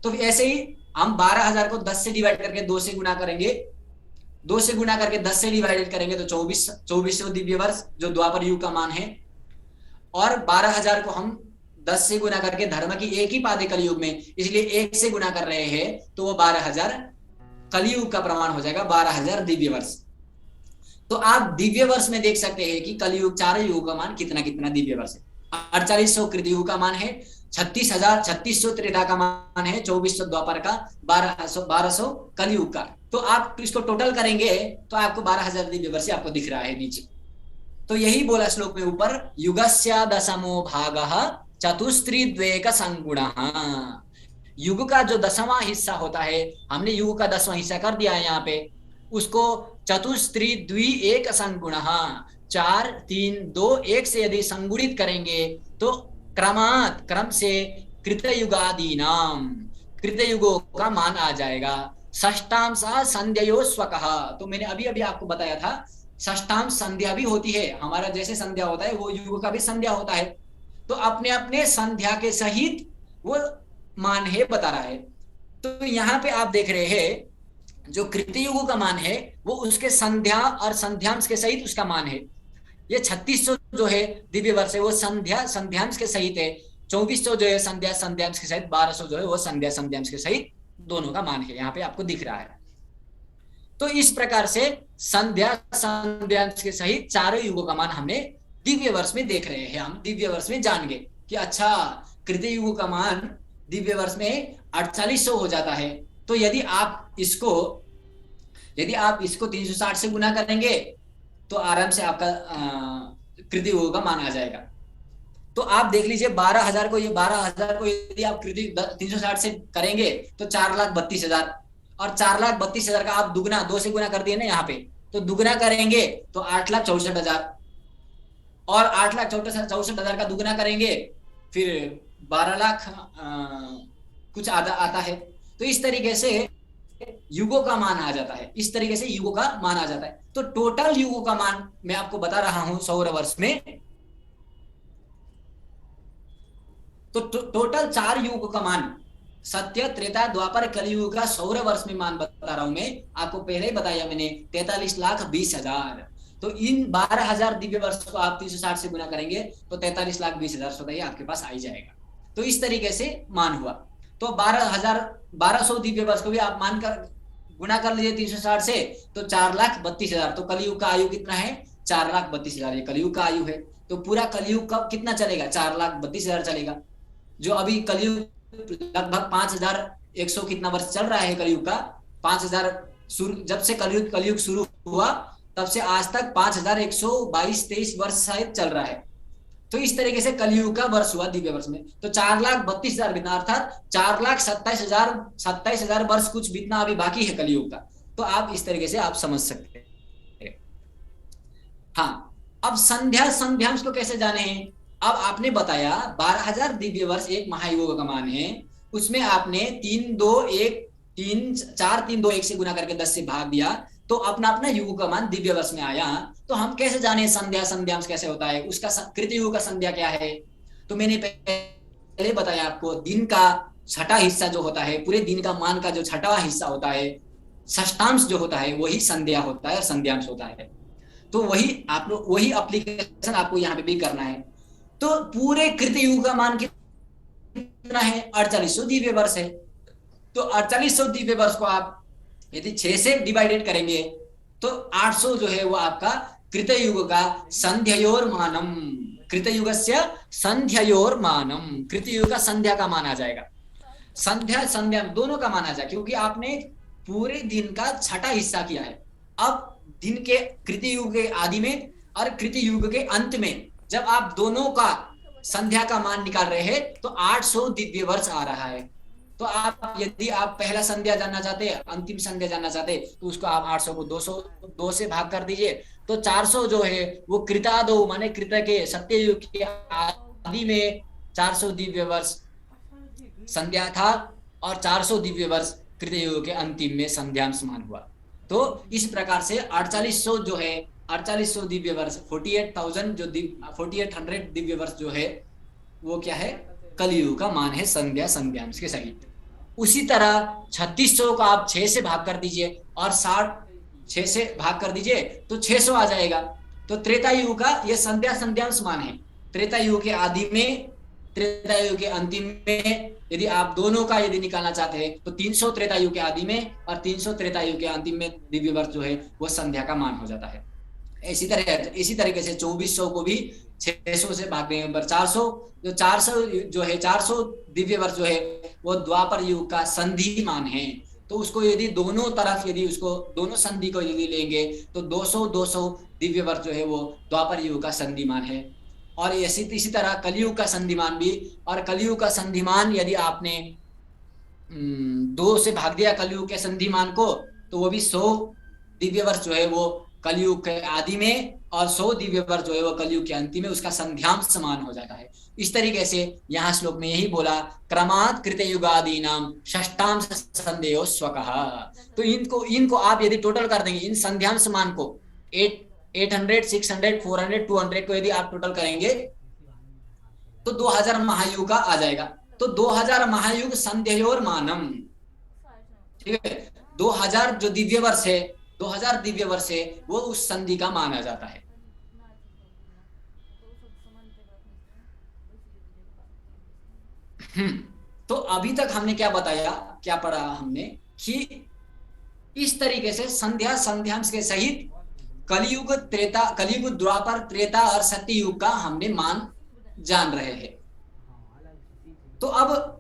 C: तो ऐसे ही हम 12,000 को 10 से डिवाइड करके 2 से गुना करेंगे, 2 से गुना करके 10 से डिवाइड करेंगे तो 2400 दिव्य वर्ष जो द्वापर युग का मान है। और 12,000 को हम 10 से गुना करके, धर्म की एक ही पाद है कलयुग में, इसलिए 1 से गुना कर रहे हैं तो वो 12,000 कलयुग का प्रमाण हो जाएगा, 12,000 दिव्य वर्ष। तो आप दिव्य वर्ष में देख सकते हैं कि कलयुग 4 युग का मान कितना कितना दिव्य वर्ष है। 4800 कृतयुग का मान है, 3600 त्रेता का मान है, 2400 द्वापर का, 1200 कलयुग का। तो आप इसको टोटल करेंगे तो आपको 12,000 दिव्य वर्ष आपको दिख रहा है नीचे। तो यही बोला श्लोक में ऊपर, युगस्य दशमो भागः चतुस्त्रिद्वेक संगुणः। युग का जो 10वां हिस्सा होता है, हमने युग का 10वां हिस्सा कर दिया है यहाँ पे, उसको चतुस्त्रि एक संगुणः, 4 3 2 1 से यदि संगुणित करेंगे तो क्रम से कृतयुगादीनाम, कृतयुगों का मान आ जाएगा। षष्ठांश संध्यो स्वकः, तो मैंने अभी अभी आपको बताया था षष्ठांश संध्या भी होती है, हमारा जैसे संध्या होता है वो युग का भी संध्या होता है। तो अपने अपने संध्या के सहित वो मान है बता रहा है। तो यहाँ पे आप देख रहे हैं जो कृतयुग का मान है वो उसके संध्या और संध्यांश के सहित उसका मान है। ये 3600 जो है दिव्य वर्ष है वो संध्या संध्यांश के सहित है, 2400 जो है संध्या संध्यांश के सहित, 1200 जो है वो संध्या संध्यांश के सहित दोनों का मान है, यहाँ पे आपको दिख रहा है। तो इस प्रकार से संध्या संध्यांश के सहित चारों युगों का मान हमने दिव्य वर्ष में देख रहे हैं। हम दिव्य वर्ष में जान गए कि अच्छा कृतयुग का मान दिव्य वर्ष में 4800 हो जाता है। तो यदि आप इसको 360 से गुना करेंगे तो आराम से आपका कृतयुग का मान आ जाएगा। तो आप देख लीजिए 12,000 को यदि आप 360 से करेंगे तो 4,32,000, और 4,32,000 का आप दुगना 2 से गुना कर दिए ना यहाँ पे, तो दुगना करेंगे तो 8,64,000, और 8,64,000 का दुगना करेंगे फिर 12 लाख कुछ आधा आता है। तो इस तरीके से युगों का मान आ जाता है, इस तरीके से युगों का मान आ जाता है। तो टोटल युगों का मान मैं आपको बता रहा हूं सौर वर्ष में। तो टोटल 4 युग का मान, सत्य त्रेता द्वापर कलयुग का सौर वर्ष में मान बता रहा हूं मैं आपको, पहले ही बताया मैंने 43,20,000। तो इन 12,000 दिव्य वर्ष को आप 360 से गुना करेंगे तो 43,20,000 स्वतः ही आपके पास आ ही जाएगा। तो इस तरीके से मान हुआ। तो 1200 दिव्य वर्ष को भी आप मान कर गुना कर लीजिए 360 से तो 4,32,000। तो कलयुग का आयु कितना है? 4,32,000, ये कलयुग का आयु है। तो पूरा कलयुग का कितना चलेगा? 4,32,000 चलेगा। जो अभी कलयुग लगभग 5,100 कितना वर्ष चल रहा है कलयुग का, 5,000 जब से कलयुग शुरू हुआ तब से आज तक 5,122-23 वर्ष शायद चल रहा है। तो इस तरीके से कलयुग का वर्ष हुआ दिव्य वर्ष में। तो 4,32,000 बीतना, अर्थात 4,27,000 वर्ष कुछ बीतना अभी बाकी है कलयुग का। तो आप इस तरीके से आप समझ सकते हैं। हाँ, अब संध्या संध्यांश को कैसे जाने हैं? अब आपने बताया 12,000 दिव्य वर्ष एक महायुग का मान है, उसमें आपने 4 3 2 1 से गुना करके 10 से भाग दिया तो अपना अपना युग का मान दिव्य वर्ष में आया। तो हम कैसे जाने संध्या संध्यांश कैसे होता है, उसका कृतयुग का संध्या क्या है? तो मैंने पहले बताया आपको, दिन का छठा हिस्सा जो होता है, पूरे दिन का मान का जो छठा हिस्सा होता है, षष्ठांश जो होता है वही संध्या होता है, संध्यांश होता है। तो वही आप लोग वही एप्लीकेशन आपको यहाँ पे भी करना है। तो पूरे कृतयुग का मान कितना है? 4800 दिव्य वर्ष है। तो 4800 दिव्य वर्ष को आप यदि 6 से डिवाइडेड करेंगे तो 800 जो है वो आपका कृतयुग का संध्योर मानम, कृतयुगस्य संध्योर मानम, कृतयुग का संध्या का मान आ जाएगा। संध्या संध्या दोनों का मान आ जाएगा, क्योंकि आपने पूरे दिन का छठा हिस्सा किया है। अब दिन के कृति युग के आदि में और कृति युग के अंत में जब आप दोनों का संध्या का मान निकाल रहे हैं तो 800 दिव्य वर्ष आ रहा है। तो आप यदि आप पहला संध्या जानना चाहते हैं, अंतिम संध्या जानना चाहते हैं, तो उसको आप 800 को 2 से भाग कर दीजिए, तो 400 जो है वो कृतादो माने कृत के सत्ययुग के आदि में 400 दिव्य वर्ष संध्या था और 400 दिव्य वर्ष कृतयुग के अंतिम में संध्यांशमान हुआ। तो इस प्रकार से 4800 जो है 4800 दिव्य वर्ष 48,000 जो 4800 दिव्य वर्ष जो है वो क्या है, कलयुग का मान है संध्या संध्यांश के सहित। उसी तरह 3600 को आप 6 से भाग कर दीजिए और 6 से भाग कर दीजिए तो 600 आ जाएगा। तो त्रेता युग का ये संध्या संध्यांश मान है। त्रेता युग के आदि में, त्रेता युग के अंतिम में यदि आप दोनों का यदि निकालना चाहते हैं तो 300 त्रेता युग के आदि में और 300 त्रेता युग के अंतिम में दिव्य वर्ष जो है वो संध्या का मान हो जाता है। इसी तरीके से 2400 को भी 600 से भाग देंगे पर 400 जो है 400 दिव्य वर्ष जो है वो द्वापर युग का संधि मान है। तो उसको यदि दोनों तरफ यदि उसको दोनों संधि को यदि लेंगे तो 200 दिव्य वर्ष जो है वो द्वापर युग का संधि मान है। और इसी तरह कलयुग का संधिमान भी, और कलयुग का संधिमान यदि आपने 2 से भाग दिया कलयुग के संधिमान को तो वो भी 100 दिव्य वर्ष जो है वो कलयुग के आदि में और 100 दिव्य वर्ष जो है वो कलयुग के अंतिम में उसका संध्यांश समान हो जाता है। इस तरीके से यहाँ श्लोक में यही बोला क्रमात् कृतयुगादि नाम षष्ठांश संदेहो स्वकः। तो इनको आप यदि टोटल कर देंगे इन संध्यांश मान को 800, 600, 400, 200 को यदि आप टोटल करेंगे तो 2000 महायुग का आ जाएगा। तो 2000 महायुग संध्योर मानम, ठीक है, 2000 जो दिव्य वर्ष है 2000 दिव्य वर्ष है वो उस संधि का माना जाता है। तो अभी तक हमने क्या बताया, क्या पढ़ा हमने कि इस तरीके से संध्या संध्यांश के सहित कलयुग द्वापर त्रेता और सत्ययुग का हमने मान जान रहे हैं। तो अब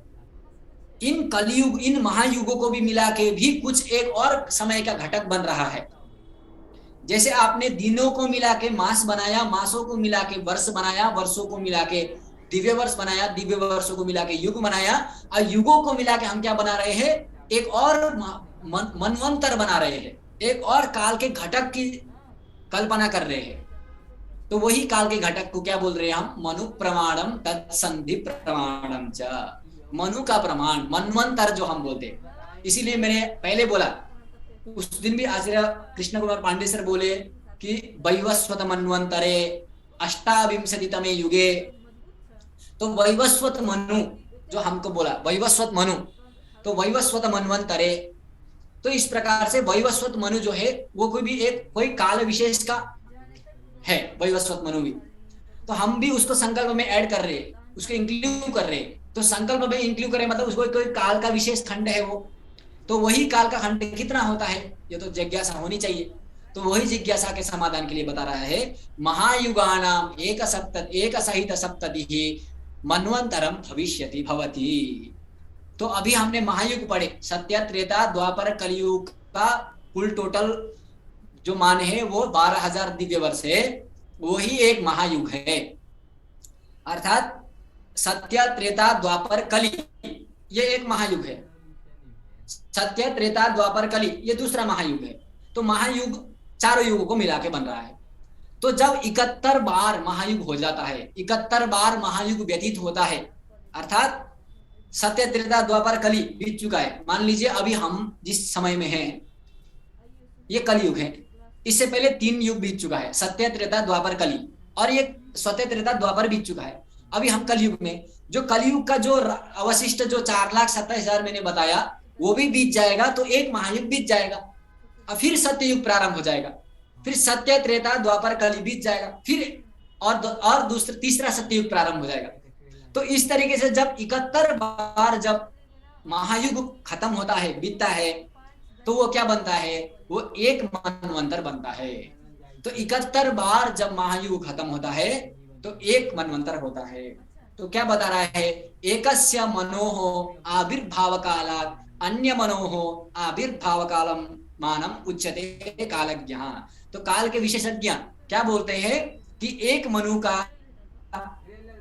C: इन कलयुग इन महायुगों को भी मिला के भी कुछ एक और समय का घटक बन रहा है। जैसे आपने दिनों को मिला के मास बनाया, मासों को मिला के वर्ष बनाया, वर्षों को मिला के दिव्य वर्ष बनाया, दिव्य वर्षों को मिला के युग बनाया, और युगों को मिला के हम क्या बना रहे हैं, एक और मनवंतर बना रहे हैं, एक और काल के घटक की कल्पना कर रहे हैं। तो वही काल के घटक को क्या बोल रहे हैं हम, मनु प्रमाणम तत्संधि प्रमाणम च, मनु का प्रमाण मनवंतर जो हम बोलते हैं। इसीलिए मैंने पहले बोला, उस दिन भी आचार्य कृष्ण कुमार पांडे सर बोले कि वैवस्वत मनवंतरे अष्टाविंशतितमे युगे। तो वैवस्वत मनु जो हमको बोला, वैवस्वत मनु, तो वैवस्वत मनवंतरे, तो इस प्रकार से वैवस्वत मनु जो है वो कोई काल विशेष का है, वैवस्वत मनु भी। तो हम भी उसको संकल्प में ऐड कर रहे हैं, उसको इंक्लूड कर रहे हैं। तो संकल्प में इंक्लूड करें मतलब उसको कोई काल का विशेष खंड है वो, तो वही काल का खंड कितना होता है ये तो जिज्ञासा होनी चाहिए। तो वही जिज्ञासा के समाधान के लिए बता रहा है, महायुगानाम एक सहित सप्ततिः मनवंतरम भविष्यति भवति। तो अभी हमने महायुग पढ़े, सत्य त्रेता द्वापर कलयुग का कुल टोटल जो मान है वो 12,000 दिव्य वर्ष है, वही एक महायुग है। अर्थात सत्य त्रेता द्वापर कली ये एक महायुग है, सत्य त्रेता द्वापर कली ये दूसरा महायुग है। तो महायुग चारों युगों को मिला के बन रहा है। तो जब 71 बार महायुग हो जाता है, 71 बार महायुग व्यतीत होता है, अर्थात सत्य त्रेता द्वापर कली बीत चुका है। मान लीजिए अभी हम जिस समय में हैं ये कलयुग है, इससे पहले 3 युग बीत चुका है, सत्य त्रेता द्वापर कली, और ये सत्य त्रेता द्वापर बीत चुका है। अभी हम कलयुग में, जो कलयुग का जो अवशिष्ट जो 4,27,000 मैंने बताया वो भी बीत जाएगा, तो एक महायुग बीत जाएगा, और फिर सत्ययुग प्रारंभ हो जाएगा, फिर सत्य त्रेता द्वापर कली बीत जाएगा, फिर और तीसरा सत्ययुग प्रारंभ हो जाएगा। तो इस तरीके से जब 71 बार जब महायुग खत्म होता है, बीतता है, तो वो क्या बनता है, वो एक मनवंतर बनता है। तो 71 बार जब महायुग खत्म होता है तो एक मनवंतर होता है। तो क्या बता रहा है, एकस्य मनोः आविर्भाव कालात् अन्य मनोः आविर्भाव कालम मानम उच्यते कालज्ञः। तो काल के विशेषज्ञ क्या बोलते हैं कि एक मनु का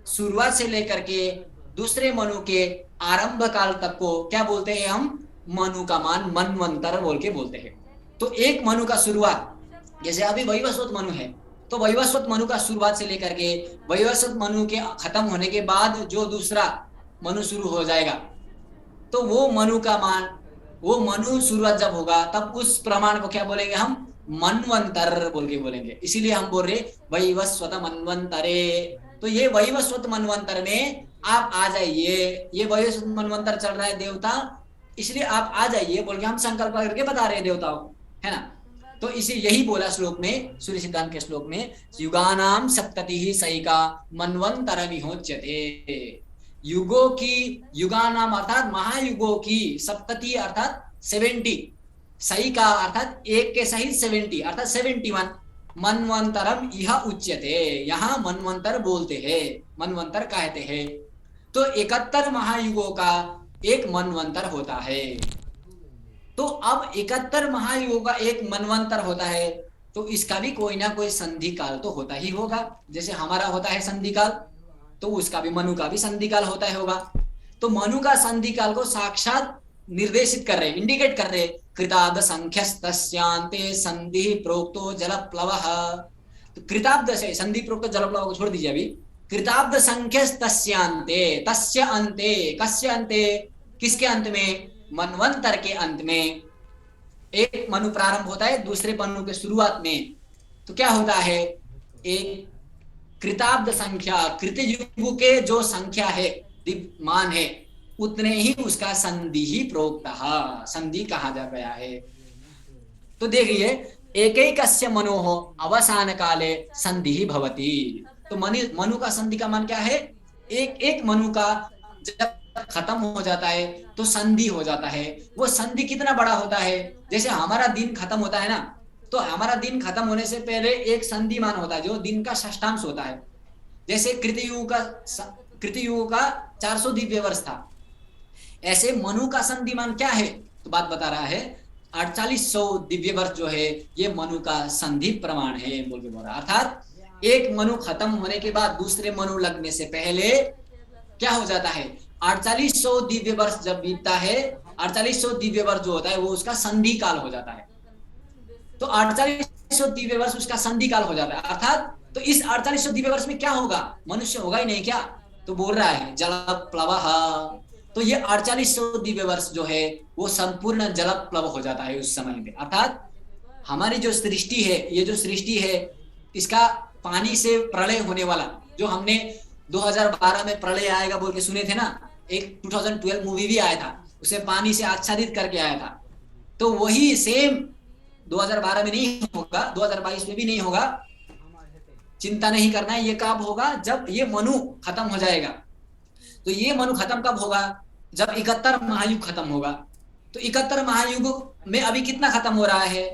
C: शुरुआत से लेकर के दूसरे मनु के आरंभ काल तक को क्या बोलते हैं हम, मनु का मान मनवंतर बोल के बोलते हैं। तो एक मनु का शुरुआत, जैसे अभी वैवस्वत मनु है, तो वैवस्वत मनु का शुरुआत से लेकर के वैवस्वत मनु के खत्म होने के बाद जो दूसरा मनु शुरू हो जाएगा, तो वो मनु का मान, वो मनु शुरुआत जब होगा तब उस प्रमाण को क्या बोलेंगे हम, मनवंतर बोल के बोलेंगे। इसीलिए हम बोल रहे वैवस्वत मनवंतरे। तो ये वैवस्वत मनवंतर में आप आ जाइए, ये वैवस्वत मनवंतर चल रहा है देवता, इसलिए आप आ जाइए बोल के हम संकल्प करके बता रहे हैं देवताओं, है ना। तो इसे यही बोला श्लोक में, सूर्य सिद्धांत के श्लोक में, युगानाम सप्ततिः सैका मनवंतरमिहोच्यते। युगों की, युगानाम अर्थात महायुगों की, सप्तति अर्थात 70, सैका अर्थात एक के सहित 70 अर्थात 71, मनवंतरम यह उच्यते, यहाँ मनवंतर बोलते हैं, मनवंतर कहते हैं। तो 71 महायुगों का एक मनवंतर होता है। तो अब 71 महायुगों का एक मनवंतर होता है, तो इसका भी कोई ना कोई संधि काल तो होता ही होगा। जैसे हमारा होता है संधि काल, तो उसका भी, मनु का भी संधि काल होता है होगा। तो मनु का संधि काल को साक्षात निर्देशित कर रहे, इंडिकेट कर रहे, कृताब्द संख्यस्तस्यांते संधि प्रोक्तो जलप्लवः। तो कृताब्द से संधि प्रोक्त जलप्लव को छोड़ दीजिए अभी। कृताब्द संख्यस्तस्यांते, तस्य अंते, कस्य अंते, किसके अंत में, मनवंतर के अंत में। एक मनु प्रारंभ होता है दूसरे मनु के शुरुआत में, तो क्या होता है, एक कृताब्द संख्या, कृतयुग के जो संख्या है, मान है, उतने ही उसका संधि ही प्रोक्तः, संधि कहा जा गया है। तो देखिए, एकैकस्य मनोः अवसान काले संधि भवति। तो मनु का संधि का मान क्या है, एक एक मनु का जब खत्म हो जाता है तो संधि हो जाता है। वो संधि कितना बड़ा होता है, जैसे हमारा दिन खत्म होता है ना, तो हमारा दिन खत्म होने से पहले एक संधि मान होता है जो दिन का षष्ठांश होता है। जैसे कृतयुग का 400 दिव्य वर्ष था, ऐसे मनु का संधि मान क्या है, तो बात बता रहा है 4800 दिव्य वर्ष जो है ये मनु का संधि प्रमाण है बोल के बोल रहा। अर्थात एक मनु खत्म होने के बाद दूसरे मनु लगने से पहले क्या हो जाता है, 4800 दिव्य वर्ष जब बीतता है, 4800 दिव्य वर्ष जो होता है वो उसका संधि काल हो जाता है। तो 4800 दिव्य वर्ष उसका संधि काल हो जाता है। अर्थात तो इस 4800 दिव्य वर्ष में क्या होगा, मनुष्य होगा ही नहीं क्या, तो बोल रहा है जलप्लवः। तो ये 4800 दिव्य वर्ष जो है वो संपूर्ण जलप्लव हो जाता है उस समय में। अर्थात हमारी जो सृष्टि है, ये जो सृष्टि है, इसका पानी से प्रलय होने वाला, जो हमने 2012 में प्रलय आएगा बोल के सुने थे ना, एक 2012 मूवी भी आया था, उसे पानी से आच्छादित करके आया था। तो वही सेम 2012 में नहीं होगा, 2022 में भी नहीं होगा, चिंता नहीं करना है। ये कब होगा, जब ये मनु खत्म हो जाएगा। तो ये मनु खत्म कब होगा, जब 71 महायुग खत्म होगा। तो 71 महायुग में अभी कितना खत्म हो रहा है,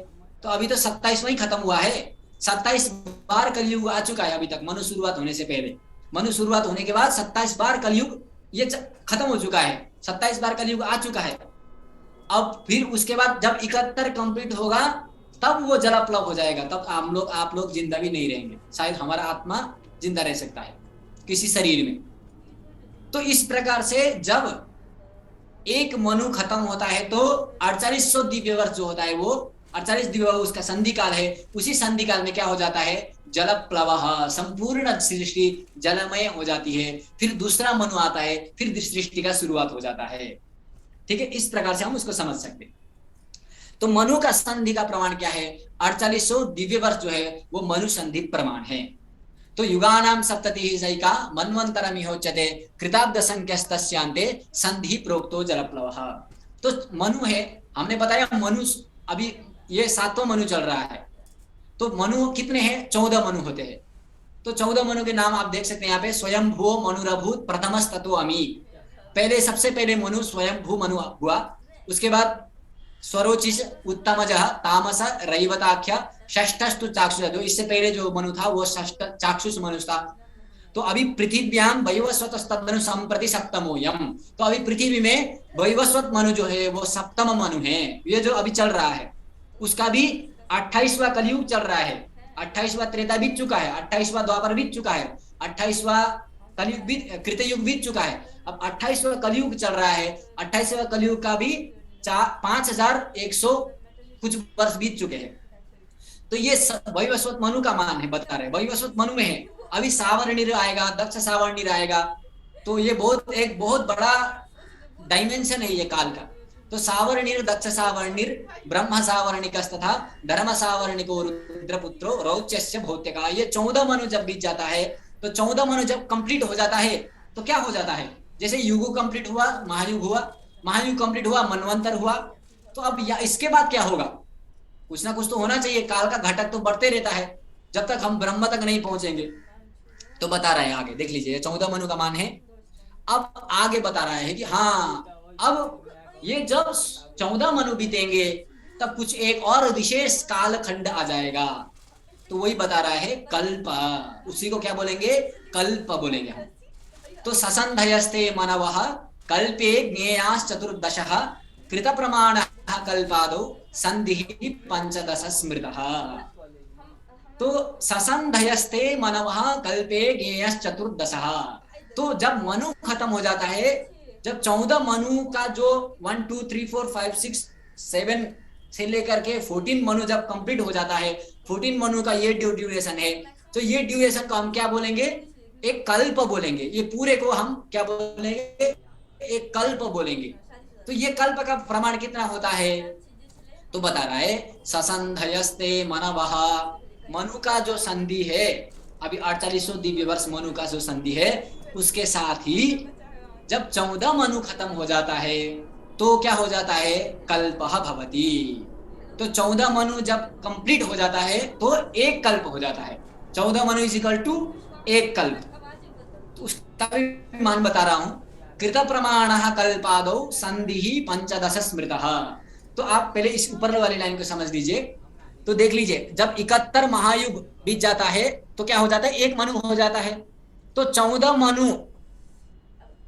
C: तो अभी तो 27वां ही खत्म हुआ है। 27 बार कलयुग आ चुका है अभी तक, मनु शुरुआत होने से पहले। मनु शुरुआत होने के बाद 27 बार कलयुग ये खत्म हो चुका है, 27 बार कलयुग आ चुका है। अब फिर उसके बाद जब 71 कंप्लीट होगा तब वो जलप्लव हो जाएगा, तब आप लोग जिंदा भी नहीं रहेंगे, शायद हमारा आत्मा जिंदा रह सकता है किसी शरीर में। तो इस प्रकार से जब एक मनु खत्म होता है तो 4800 दिव्य वर्ष जो होता है वो 48 दिव्य वर्ष उसका संधि काल है। उसी संधि काल में क्या हो जाता है, जलप्लवः, संपूर्ण सृष्टि जलमय हो जाती है। फिर दूसरा मनु आता है, फिर सृष्टि का शुरुआत हो जाता है। ठीक है, इस प्रकार से हम उसको समझ सकते हैं। तो मनु का संधि का प्रमाण क्या है, 4800 दिव्य वर्ष जो है वो मनु संधि प्रमाण है। तो युगानाम सप्ततिः सैका मनवंतरमिहोच्यते कृताब्द संख्यस्तस्यांते संधि प्रोक्तो जलप्लवः। तो मनु है, हमने बताया मनु, अभी ये 7वां मनु चल रहा है। तो मनु कितने हैं, 14 मनु होते हैं। तो 14 मनु के नाम आप देख सकते हैं यहाँ पे, स्वयंभुवो मनुरभूत प्रथमस्ततो अमी। पहले सबसे पहले मनु स्वयंभू मनु हुआ, उसके बाद स्वरोचिष उत्तमजः तामस रैवताख्य षष्ठस्तु चाक्षुष। जो इससे पहले जो मनु था वो षष्ठ चाक्षुष मनु था। तो अभी पृथ्व्याम वैवस्वतस्तदनु संप्रति सप्तमोयम, तो अभी पृथ्वी में वैवस्वत मनु जो है वो सप्तम मनु है। ये जो अभी चल रहा है उसका भी 28वां कलयुग चल रहा है। 28वां त्रेता बीत चुका है, 28वां द्वापर बीत चुका है, 28वां कलयुग बीत कृतयुग बीत चुका है, अब 28वां कलयुग चल रहा है। 28वां कलयुग का भी 5100 कुछ वर्ष बीत चुके हैं। तो ये वैवस्वत मनु का मान है, बता रहे वैवस्वत मनु में है। अभी सावर्णिर आएगा, दक्ष सावर्णिर आएगा, तो ये एक बहुत बड़ा डायमेंशन है ये काल का। तो सावर्णिर, दक्ष सावर्णिर, ब्रह्म सावर्णिक तथा धर्म सावर्णिको रुद्रपुत्रो रौच्यस्य भौत्यका, ये 14 मनु जब बीत जाता है, तो 14 मनु जब कंप्लीट हो जाता है तो क्या हो जाता है, जैसे युग कंप्लीट हुआ, महायुग हुआ, महायुग कंप्लीट हुआ, मनवंतर हुआ, तो अब इसके बाद क्या होगा, कुछ ना कुछ तो होना चाहिए। काल का घटक तो बढ़ते रहता है जब तक हम ब्रह्म तक नहीं पहुंचेंगे। तो बता रहे हैं आगे, देख लीजिए 14 मनु का मान है। अब आगे बता रहा है कि हाँ, अब ये जब 14 मनु बीतेंगे तब कुछ एक और विशेष काल खंड आ जाएगा। तो वही बता रहा है कल्प, उसी को क्या बोलेंगे, कल्प बोलेंगे हम। तो ससंधयस्ते मनवः कल्पे ज्ञेयाश्च चतुर्दशः कृत प्रमाण कल्पादौ संधि 15 स्मृतः। तो ससंधयस्ते मनवः कल्पे ज्ञेयश्च चतुर्दशः, तो जब मनु खत्म हो जाता है, जब 14 मनु का जो 1 2 3 4 5 6 7 से लेकर के 14 मनु जब कंप्लीट हो जाता है, 14 मनु का ये ड्यूरेशन है, तो ये ड्यूरेशन को हम क्या बोलेंगे, एक कल्प बोलेंगे। ये पूरे को हम क्या बोलेंगे, एक कल्प बोलेंगे। तो ये कल्प का प्रमाण कितना होता है, तो बता रहा है ससंधयस्ते मनवः, मनु का जो संधि है, अभी 4800 दिव्य वर्ष मनु का जो संधि है, उसके साथ ही जब 14 मनु खत्म हो जाता है तो क्या हो जाता है, कल्पः भवति। तो 14 मनु जब कंप्लीट हो जाता है तो एक कल्प हो जाता है। 14 मनु इज इक्वल टू एक कल्प। तो उसका भी मान बता रहा हूं, कृत प्रमाणः कल्पादौ संधिः 15 स्मृतः। तो आप पहले इस ऊपर वाली लाइन को समझ लीजिए। तो देख लीजिए, जब 71 महायुग बीत जाता है तो क्या हो जाता है, एक मनु हो जाता है। तो 14 मनु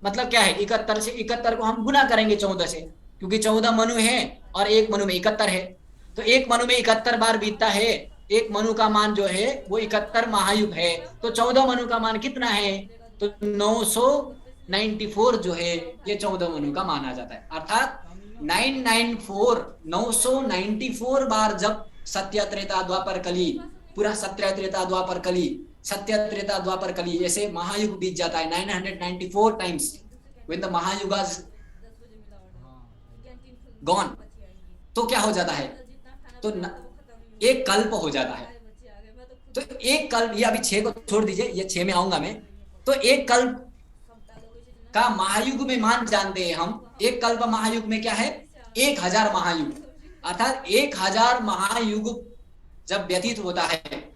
C: मतलब क्या है, 71 से 71 को हम गुना करेंगे 14 से, क्योंकि 14 मनु है और एक मनु में 71 है। तो एक मनु में 71 बार बीतता है, एक मनु का मान जो है वो 71 महायुग है। तो 14 मनु का मान कितना है, तो 994 जो है ये 14 मनु का मान आ जाता है। अर्थात 994 बार जब सत्य त्रेता द्वापर कली, पूरा सत्य त्रेता द्वापर कली, सत्य त्रेता द्वापर कली ऐसे महायुग बीत जाता है 994 times when the mahayuga is gone. तो क्या हो जाता है, तो एक कल्प हो जाता है। तो एक कल्प, ये अभी 6 को छोड़ दीजिए, ये 6 में आऊंगा मैं। तो एक कल्प का महायुग में मान जानते हैं हम। एक कल्प महायुग में क्या है, 1000 महायुग, अर्थात 1000 महायुग जब व्यतीत होता है,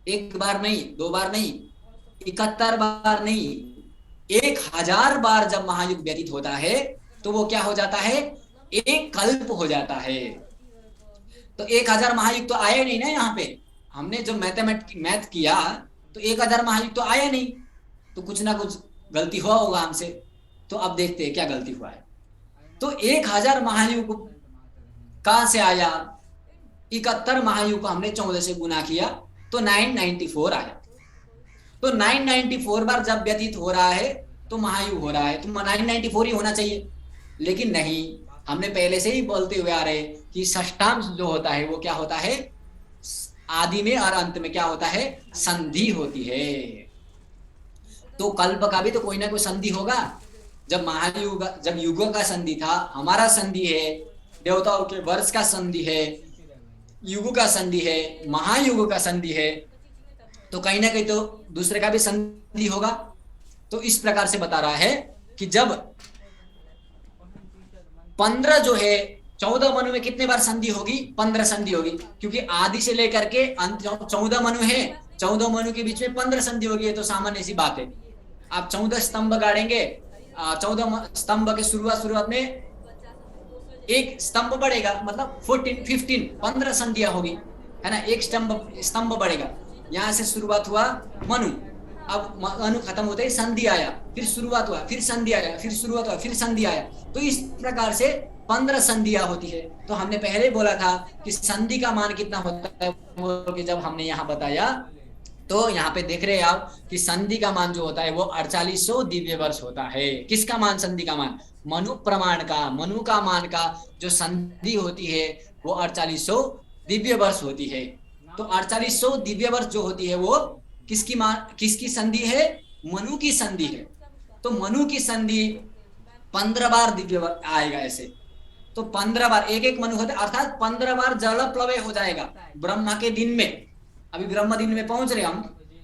C: एक बार नहीं, 2 बार नहीं, 71 बार नहीं, 1000 बार जब महायुग व्यतीत होता है तो वो क्या हो जाता है, एक कल्प हो जाता है। तो 1000 महायुग तो आया नहीं ना, यहाँ पे हमने जो मैथ किया तो 1000 महायुग तो आया नहीं, तो कुछ ना कुछ गलती हुआ होगा हमसे। तो अब देखते हैं क्या गलती हुआ है। तो 1000 महायुग कहां से आया, 71 महायुग को हमने 14 से गुना किया तो 994 आया। तो 994 बार जब व्यतीत हो रहा है तो महायुग हो रहा है, तो 994 ही होना चाहिए। लेकिन नहीं, हमने पहले से ही बोलते हुए आ रहे कि षष्ठांश जो होता है वो क्या होता है, आदि में और अंत में क्या होता है, संधि होती है। तो कल्प का भी तो कोई ना कोई संधि होगा। जब महायुग, जब युगों का संधि था, हमारा संधि है, देवताओं के वर्ष का संधि है, युग का संधि है, महायुग का संधि है, तो कहीं ना कहीं तो दूसरे का भी संधि होगा। तो इस प्रकार से बता रहा है कि जब 15 जो है, 14 मनु में कितने बार संधि होगी, 15 संधि होगी, क्योंकि आदि से लेकर के अंत 14 मनु है, 14 मनु के बीच में 15 संधि होगी। ये तो सामान्य सी बात है। आप 14 स्तंभ गाड़ेंगे, 14 स्तंभ के शुरुआत में एक स्तंभ बढ़ेगा, मतलब 15 संधियां होगी, है ना, एक स्तंभ बढ़ेगा। यहां से शुरुआत हुआ मनु, अब मनु खत्म होते ही संधि आया, फिर शुरुआत हुआ, फिर संधि आया, फिर शुरुआत हुआ, फिर संधि आया। तो इस प्रकार से 15 संधियां होती है। तो हमने पहले बोला था कि संधि का मान कितना होता है, वो जब हमने यहाँ बताया तो यहाँ पे देख रहे हैं आप कि संधि का मान जो होता है वो 4800 दिव्य वर्ष होता है। किसका मान? संधि का मान, मनु प्रमाण का, मनु का मान का जो संधि होती है वो 4800 दिव्य वर्ष होती है। तो 4800 दिव्य वर्ष जो होती है वो किसकी संधि है? मनु की संधि है। तो मनु की संधि 15 बार दिव्य वर्ष आएगा ऐसे। तो 15 बार एक एक मनु होते, अर्थात 15 बार जल प्लवय हो जाएगा ब्रह्मा के दिन में। अभी ब्रह्म दिन में पहुंच रहे हम,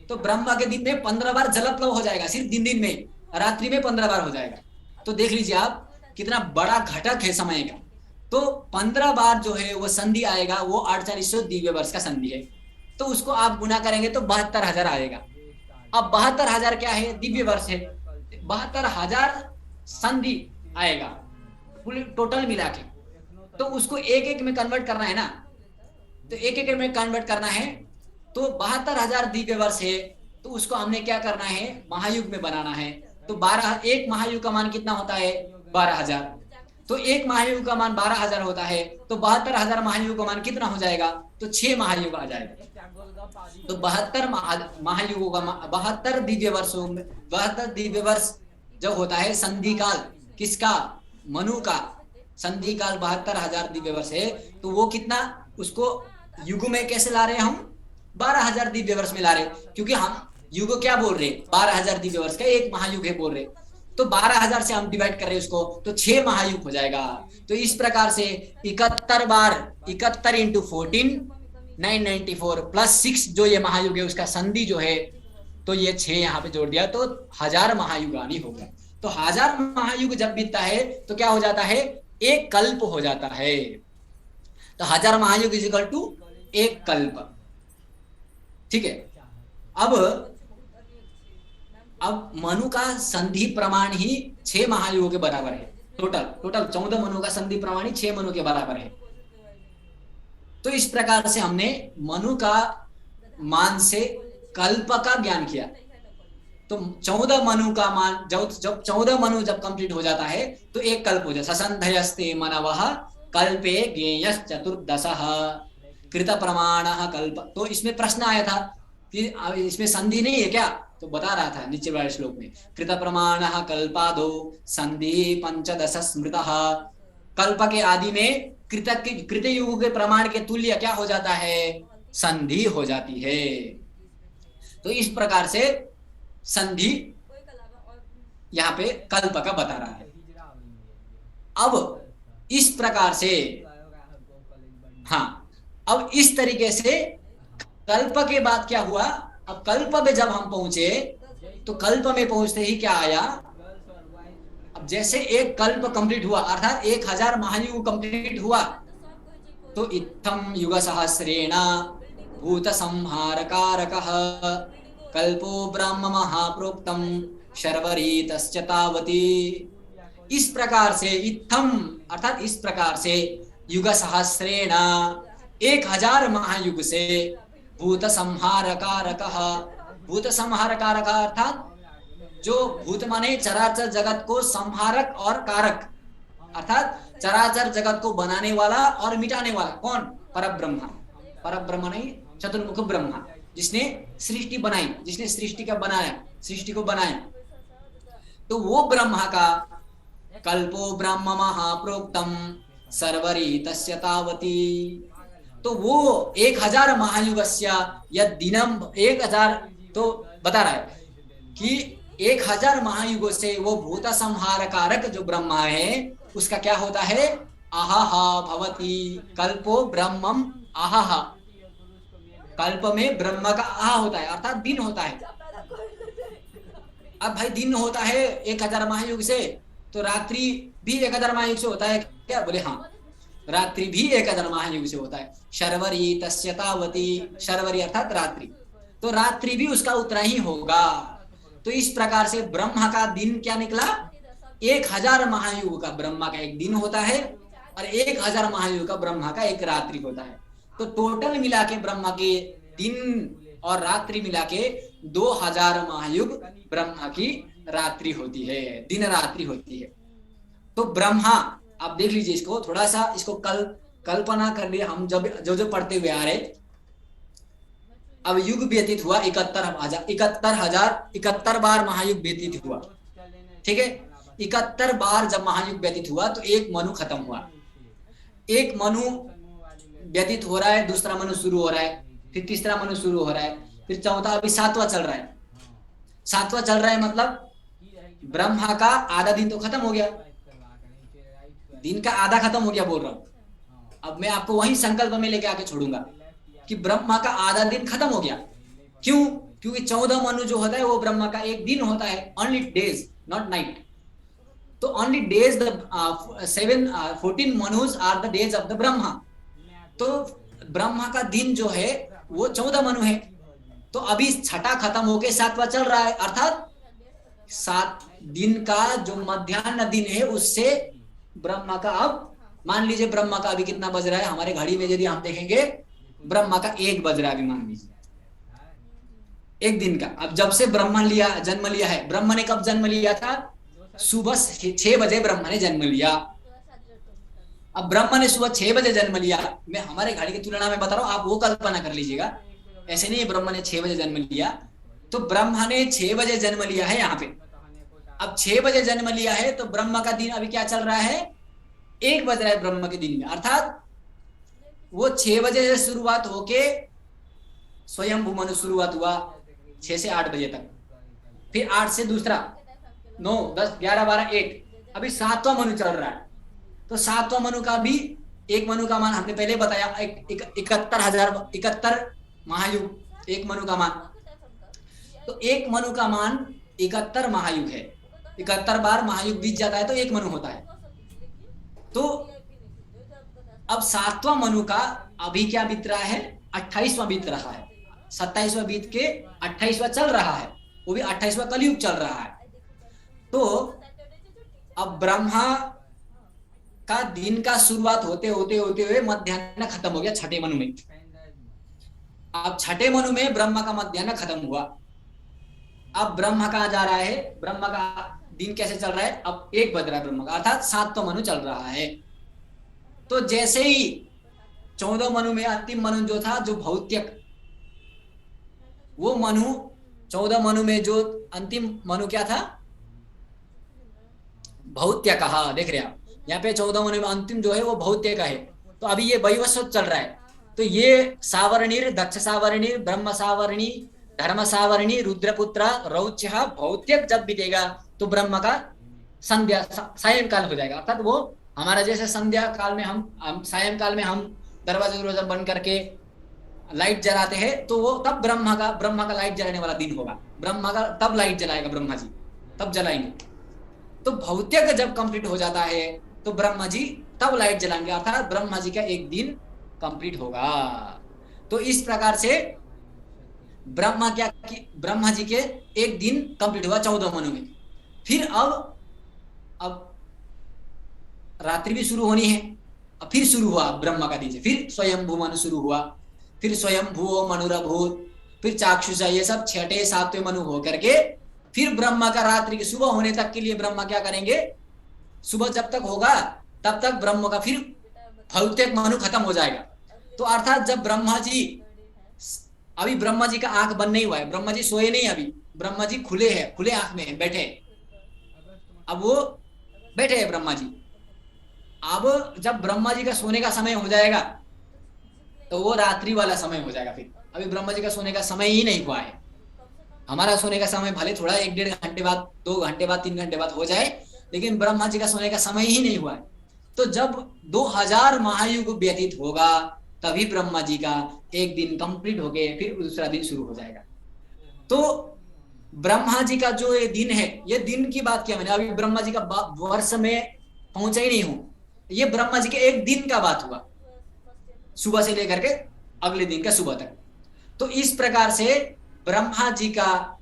C: तो ब्रह्मा के दिन में 15 बार जल प्लव हो जाएगा, सिर्फ दिन में, रात्रि में 15 बार हो जाएगा। तो देख लीजिए आप कितना बड़ा घटक है समय का। तो 15 बार जो है वो संधि आएगा, वो 4800 दिव्य वर्ष का संधि है। तो उसको आप गुना करेंगे तो 72,000 आएगा। अब 72,000 क्या है? दिव्य वर्ष है। 72,000 संधि आएगा पूरी टोटल मिला के। तो उसको एक एक में कन्वर्ट करना है ना, तो एक एक में कन्वर्ट करना है। तो 72,000 दिव्य वर्ष है, तो उसको हमने क्या करना है? महायुग में बनाना है। तो 12, एक महायुग का मान कितना होता है? 12,000। तो एक महायुग का मान 12,000 होता है, तो 72,000 महायुग का मान कितना हो जाएगा? तो 6 महायुग आ जाएगा। तो 72 महायुगों का 72 दिव्य वर्षों में 72 दिव्य वर्ष जब होता है संधि काल, किसका? मनु का संधि काल 72,000 दिव्य वर्ष है। तो वो कितना, उसको युग में कैसे ला रहे हैं हम? 12,000 दिव्य वर्ष में ला रहे, क्योंकि हम युग क्या बोल रहे? 12,000 दिव्य वर्ष का एक महायुग है बोल रहे। तो 12,000 से हम डिवाइड कर रहे हैं उसको, तो 6 महायुग हो जाएगा। तो इस प्रकार से 71 बार 71 इंटू 14 994 प्लस 6 जो ये महायुग है उसका संधि जो है, तो ये 6 यहाँ पे जोड़ दिया तो 1000 महायुगानी होगा। तो 1000 महायुग जब बीतता है तो क्या हो जाता है? एक कल्प हो जाता है। तो 1000 महायुग इज इक्वल टू एक कल्प। ठीक है। अब मनु का संधि प्रमाण ही 6 महायुगों के बराबर है। टोटल 14 मनु का संधि प्रमाण ही 6 मनु के बराबर है। तो इस प्रकार से हमने मनु का मान से कल्प का ज्ञान किया। तो 14 मनु का मान जब 14 मनु जब कंप्लीट हो जाता है तो एक कल्प हो जाता है। ससंधयस्ते मनवः कल्पे ज्ञेयः चतुर्दशः कृत प्रमाणः कल्प। तो इसमें प्रश्न आया था कि इसमें संधि नहीं है क्या? तो बता रहा था नीचे वाले श्लोक में, कृत प्रमाणः कल्पादो संधि 15 स्मृतः। कल्प के आदि में कृत युग के प्रमाण के तुल्य क्या हो जाता है? संधि हो जाती है। तो इस प्रकार से संधि यहाँ पे कल्प का बता रहा है। अब इस प्रकार से, हाँ, अब इस तरीके से कल्प के बाद क्या हुआ? अब कल्प में जब हम पहुंचे तो कल्प में पहुंचते ही क्या आया? अब जैसे एक कल्प कंप्लीट हुआ, अर्थात 1000 महायुग कंप्लीट हुआ, तो इत्थम युग सहस्रेण भूत संहारकारकः कल्पो ब्रह्म महाप्रोक्तम शर्वरीतश्च तावती। इस प्रकार से इत्थम अर्थात इस प्रकार से युग सहस्रेण 1000 महायुग से भूत संहारकारकः, भूत संहारकारक अर्थात जो भूत माने चराचर जगत को संहारक और कारक, अर्थात चराचर जगत को बनाने वाला और मिटाने वाला कौन? परब्रह्म। परब्रह्म नहीं, चतुर्मुख ब्रह्मा, जिसने सृष्टि बनाई, जिसने सृष्टि का बनाया, सृष्टि को बनाया। तो वो ब्रह्मा का कल्पो ब्रह्म महाप्रोक्तम सर्वरीतस्य तावती। तो वो 1000 महायुगस्य यद दिनम 1000, तो बता रहा है कि 1000 महायुगों से वो भूत संहारकारक जो ब्रह्मा है उसका क्या होता है? आहा भवती कल्पो ब्रह्मम आहा। कल्प में ब्रह्म का आहा होता है, अर्थात दिन होता है। अब भाई दिन होता है 1000 महायुग से, तो रात्रि भी 1000 महायुग से होता है क्या? बोले हाँ, रात्रि भी 1000 महायुग से होता है। शर्वरी तस्य तावती, शर्वरी अर्थात रात्रि, तो रात्रि भी उसका उतना ही होगा। तो इस प्रकार से ब्रह्मा का दिन क्या निकला? 1000 महायुग का ब्रह्मा का एक दिन होता है और 1000 महायुग का ब्रह्मा का एक रात्रि होता है। तो टोटल मिला के ब्रह्मा के दिन और रात्रि मिला के 2000 महायुग ब्रह्मा की रात्रि होती है, दिन रात्रि होती है। तो ब्रह्मा, आप देख लीजिए इसको, थोड़ा सा इसको कल्पना कर लिए। हम जब जो पढ़ते हुए आ रहे, अब युग व्यतीत हुआ 71 बार महायुग व्यतीत हुआ, ठीक है। 71 बार जब महायुग व्यतीत हुआ तो एक मनु खत्म हुआ, एक मनु व्यतीत हो रहा है, दूसरा मनु शुरू हो रहा है, फिर तीसरा मनु शुरू हो रहा है, फिर चौथा, अभी 7वां चल रहा है। 7वां चल रहा है मतलब ब्रह्मा का आधा दिन तो खत्म हो गया, दिन का आधा खत्म हो गया बोल रहा हूं। अब मैं आपको वही संकल्प में लेके आके छोड़ूंगा कि ब्रह्मा का आधा दिन खत्म हो गया। क्यों? क्योंकि 14 मनु जो होता है वो ब्रह्मा का एक दिन होता है, ओनली डेज नॉट नाइट। तो ओनली डेज, द 14 मनुज are the days of the Brahma. तो ब्रह्मा का दिन जो है वो 14 मनु है। तो अभी छठा खत्म होके 7वां चल रहा है, अर्थात 7 दिन का जो मध्याह्न दिन है उससे ब्रह्मा का, अब मान लीजिए ब्रह्मा का अभी कितना बज रहा है, हमारे घड़ी में यदि हम देखेंगे ब्रह्मा का 1 बज रहा है अभी, मान लीजिए एक दिन का। अब जब से ब्रह्मा जन्म लिया है, ब्रह्मा ने कब जन्म लिया था? सुबह 6 बजे ब्रह्मा ने जन्म लिया। अब ब्रह्मा ने सुबह 6 बजे जन्म लिया, मैं हमारे घड़ी की तुलना में बता रहा हूं, आप वो कल्पना कर लीजिएगा। ऐसे नहीं ब्रह्मा ने 6 बजे जन्म लिया, तो ब्रह्मा ने 6 बजे जन्म लिया है यहाँ पे। अब 6 बजे जन्म लिया है तो ब्रह्मा का दिन अभी क्या चल रहा है? 1 बज रहा है ब्रह्मा के दिन में, अर्थात वो 6 बजे से शुरुआत होके स्वयं मनु शुरुआत हुआ 6 से 8 बजे तक, फिर 8 से दूसरा, 9, 10, 11, 12, 1, अभी 7वां मनु चल रहा है। तो 7वां मनु का भी, एक मनु का मान हमने पहले बताया 71 महायुग एक मनु का मान। तो एक मनु का मान 71 महायुग है। 71 बार महायुग बीत जाता है तो एक मनु होता है। तो अब 7वां मनु का अभी क्या बीत रहा है? 28वां बीत रहा है। 27वां बीत के 28वां चल रहा है, वो भी 28वां कलयुग चल रहा है। तो अब ब्रह्मा का दिन का शुरुआत होते हुए मध्याह्न खत्म हो गया छठे मनु में। अब छठे मनु में ब्रह्मा का मध्याह्न खत्म हुआ। अब ब्रह्मा कहाँ जा रहा है? ब्रह्मा का दिन कैसे चल रहा है? अब 1 बज रहा है ब्रह्मा का, अर्थात 7वां मनु चल रहा है। तो जैसे ही 14 मनु में अंतिम मनु जो था, जो भौत्यक, वो मनु 14 मनु में जो अंतिम मनु क्या था? भौत्य कहा। देख रहे आप यहाँ पे 14 मनु में अंतिम जो है वो भौत्य का है। तो अभी ये वैवस्वत चल रहा है। तो ये सावर्णीर, दक्ष सावर्णीर, ब्रह्म सावर्णी, धर्म सावर्णी, रुद्रपुत्र, रौच्य, भौत्यक जब बीतेगा तो ब्रह्म का संध्या सायंकाल हो जाएगा। अर्थात वो हमारा जैसे संध्या काल में हम सायंकाल में हम दरवाजा बंद करके लाइट जलाते हैं, तो वो तब ब्रह्मा का लाइट जलाने वाला दिन होगा। ब्रह्मा का तब लाइट जलाएगा ब्रह्मा जी, तब जलाएंगे। तो भौतिक जब कंप्लीट हो जाता है तो ब्रह्मा जी तब लाइट जलाएंगे, अर्थात ब्रह्मा जी का एक दिन कंप्लीट होगा। तो इस प्रकार से ब्रह्मा जी के एक दिन कंप्लीट हुआ 14 मनु में। फिर अब रात्रि भी शुरू होनी है। अब फिर शुरू हुआ ब्रह्मा का दिन से, फिर स्वयंभू मनु शुरू हुआ, फिर स्वयंभू मनुरभूत, फिर चाक्षुषा, ये सब 6ठे 7वें मनु हो करके फिर ब्रह्मा का रात्रि की सुबह होने तक के लिए ब्रह्मा क्या करेंगे? सुबह जब तक होगा तब तक ब्रह्मा का फिर भौतिक मनु खत्म हो जाएगा। तो अर्थात जब ब्रह्मा जी, अभी ब्रह्मा जी का आंख बंद नहीं हुआ है, ब्रह्मा जी सोए नहीं, अभी ब्रह्मा जी खुले हैं, खुले आंख में बैठे। अब वो बैठे हैं ब्रह्मा जी। अब जब ब्रह्मा जी का सोने का समय हो जाएगा तो वो रात्रि वाला समय हो जाएगा। फिर अभी ब्रह्मा जी का सोने का समय ही नहीं हुआ है। हमारा सोने का समय भले थोड़ा 1-1.5 घंटे बाद, 2 घंटे बाद, 3 घंटे बाद हो जाए, लेकिन ब्रह्मा जी का सोने का समय ही नहीं हुआ है। तो जब 2000 महायुग व्यतीत होगा तभी ब्रह्मा जी का एक दिन कंप्लीट हो गए, फिर दूसरा दिन शुरू हो जाएगा। तो ब्रह्मा जी का जो ये दिन है, ये दिन की बात किया मैंने, अभी ब्रह्मा जी का वर्ष में पहुंचा ही नहीं हूं, ये ब्रह्मा जी के एक दिन का बात हुआ, सुबह से लेकर के अगले दिन का सुबह तक। तो इस प्रकार से ब्रह्मा जी का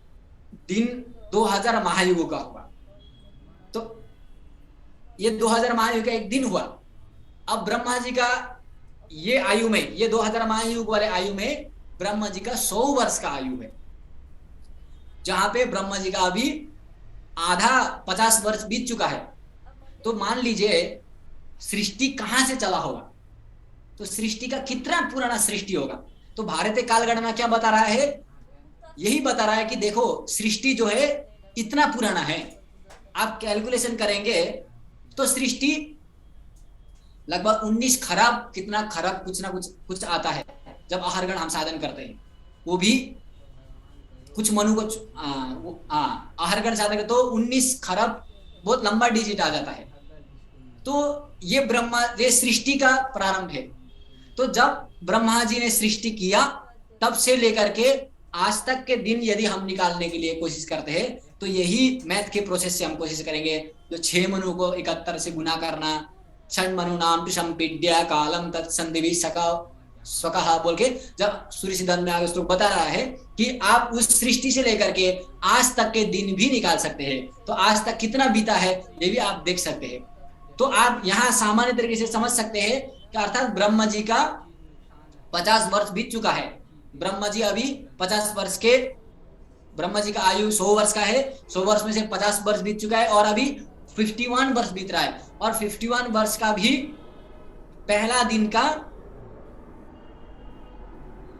C: दिन 2000 महायुगों का हुआ। तो ये 2000 महायुग का एक दिन हुआ। अब ब्रह्मा जी का ये आयु में, ये 2000 महायुग वाले आयु में ब्रह्मा जी का 100 वर्ष का आयु है, जहां पे ब्रह्मा जी का अभी आधा 50 वर्ष बीत चुका है। तो मान लीजिए सृष्टि कहां से चला होगा, तो सृष्टि का कितना पुराना सृष्टि होगा। तो भारतीय कालगणना क्या बता रहा है, यही बता रहा है कि देखो सृष्टि जो है इतना पुराना है। आप कैलकुलेशन करेंगे तो सृष्टि लगभग 19 खरब, कितना खरब कुछ ना कुछ आता है जब आहरगण हम साधन करते हैं। वो भी कुछ मनु को आहरगण साधन तो 19 खरब बहुत लंबा डिजिट आ जाता है। तो ये सृष्टि का प्रारंभ है। तो जब ब्रह्मा जी ने सृष्टि किया तब से लेकर के आज तक के दिन यदि हम निकालने के लिए कोशिश करते हैं तो यही मैथ के प्रोसेस से हम कोशिश करेंगे। जो 6 मनु को 71 से गुना करना, षण मनु नाम टू संपीड्य कालम तत्संदिवि सका स्वकहा बोल के जब सूर्य सिद्धांत में आगे श्लोक बता रहा है कि आप उस सृष्टि से लेकर के आज तक के दिन भी निकाल सकते हैं। तो आज तक कितना बीता है ये भी आप देख सकते हैं। तो आप यहाँ सामान्य तरीके से समझ सकते हैं कि अर्थात ब्रह्मा जी का 50 वर्ष बीत चुका है। ब्रह्मा जी अभी 50 वर्ष के, ब्रह्मा जी का आयु 100 वर्ष का है, 100 वर्ष में से 50 वर्ष बीत चुका है और अभी 51 वर्ष बीत रहा है। और 51 वर्ष का भी पहला दिन का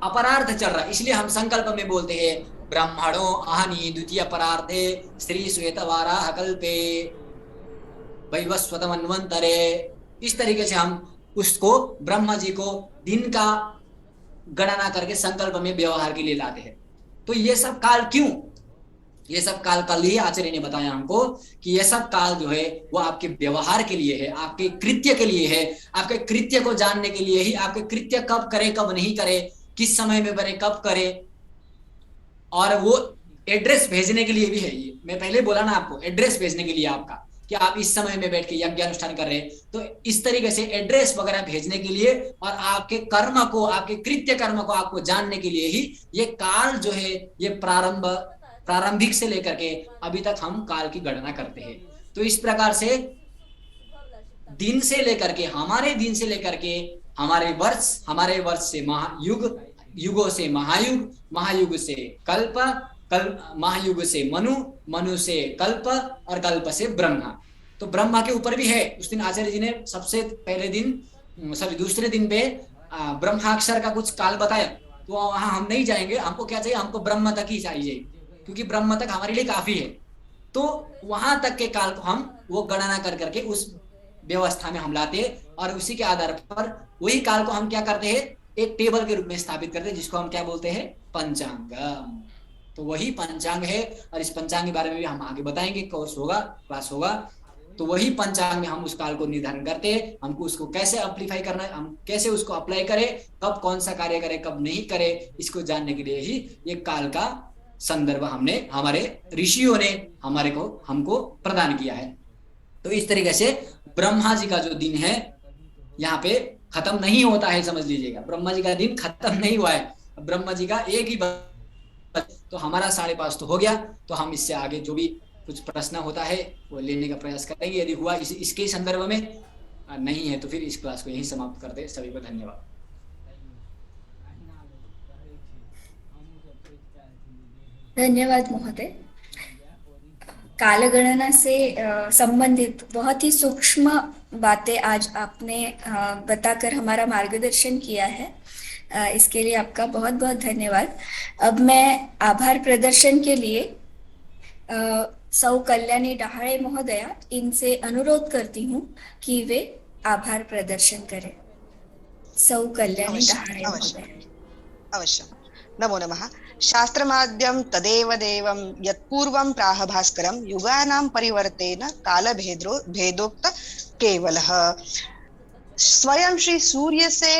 C: अपरार्ध चल रहा है। इसलिए हम संकल्प में बोलते हैं ब्रह्मणो आहनि द्वितीय अपरार्धे श्री श्वेतवाराह कल्पे वैवस्वतमन्वंतरे। इस तरीके से हम उसको ब्रह्मा जी को दिन का गणना करके संकल्प में व्यवहार के लिए लाते हैं। तो ये सब काल क्यों, ये सब काल कल ही आचार्य ने बताया हमको कि ये सब काल जो है वो आपके व्यवहार के लिए है, आपके कृत्य के लिए है, आपके कृत्य को जानने के लिए ही, आपके कृत्य कब करे कब नहीं करे, किस समय में करे कब करे, और वो एड्रेस भेजने के लिए भी है। ये मैं पहले बोला ना आपको, एड्रेस भेजने के लिए आपका कि आप इस समय में बैठ के यज्ञ अनुष्ठान कर रहे हैं। तो इस तरीके से एड्रेस वगैरह भेजने के लिए और आपके कर्म को, आपके कृत्य कर्म को आपको जानने के लिए ही ये काल जो है ये प्रारंभिक से लेकर के अभी तक हम काल की गणना करते हैं। तो इस प्रकार से दिन से लेकर के, हमारे दिन से लेकर के हमारे वर्ष से महायुग, युगों से महायुग, महायुग से कल्प, महायुग से मनु, मनु से कल्प और कल्प से ब्रह्मा। तो ब्रह्मा के ऊपर भी है। उस दिन आचार्य जी ने सबसे पहले दिन, सॉरी दूसरे दिन पे ब्रह्माक्षर का कुछ काल बताया। तो वहां हम नहीं जाएंगे, हमको क्या चाहिए, हमको ब्रह्म तक ही चाहिए, क्योंकि ब्रह्म तक हमारे लिए काफी है। तो वहां तक के काल को हम वो गणना कर करके उस व्यवस्था में हम लाते हैं और उसी के आधार पर वही काल को हम क्या करते हैं, एक टेबल के रूप में स्थापित करते हैं, जिसको हम क्या बोलते हैं, पंचांग। तो वही पंचांग है और इस पंचांग के बारे में भी हम आगे बताएंगे, कोर्स होगा, क्लास होगा। तो वही पंचांग में हम उस काल को निर्धारण करते हैं, हमको उसको कैसे अप्लीफाई करना है, हम कैसे उसको अप्लाई करें, कब कौन सा कार्य करें कब नहीं करें, इसको जानने के लिए ही ये काल का संदर्भ हमने, हमारे ऋषियों ने हमको प्रदान किया है। तो इस तरीके से ब्रह्मा जी का जो दिन है यहाँ पे खत्म नहीं होता है, समझ लीजिएगा। ब्रह्मा जी का दिन खत्म नहीं हुआ है, ब्रह्मा जी का एक ही तो हमारा 5:30 तो हो गया। तो हम इससे आगे जो भी कुछ प्रश्न होता है वो लेने का प्रयास करेंगे, यदि हुआ इसके संदर्भ में, नहीं है तो फिर इस क्लास को यहीं समाप्त करते हैं। सभी को धन्यवाद।
A: धन्यवाद महोदय। कालगणना से संबंधित बहुत ही सूक्ष्म बातें आज आपने बताकर हमारा मार्गदर्शन किया है। इसके लिए आपका बहुत बहुत धन्यवाद। अब मैं आभार प्रदर्शन के लिए सौ कल्याणी डहाळे महोदया, इनसे अनुरोध करती हूँ कि वे आभार प्रदर्शन करें। सौ कल्याणी डहाळे महोदया।
D: अवश्य। नमो नमः। शास्त्रमाद्यं तदेव देवं यत्पूर्वं प्राह भास्करं युगानां परिवर्तेन कालभेदोक्त केवलः। स्वयं श्री सूर्य से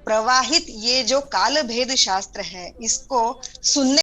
D: प्रवाहित ये जो काल भेद शास्त्र है, इसको सुनने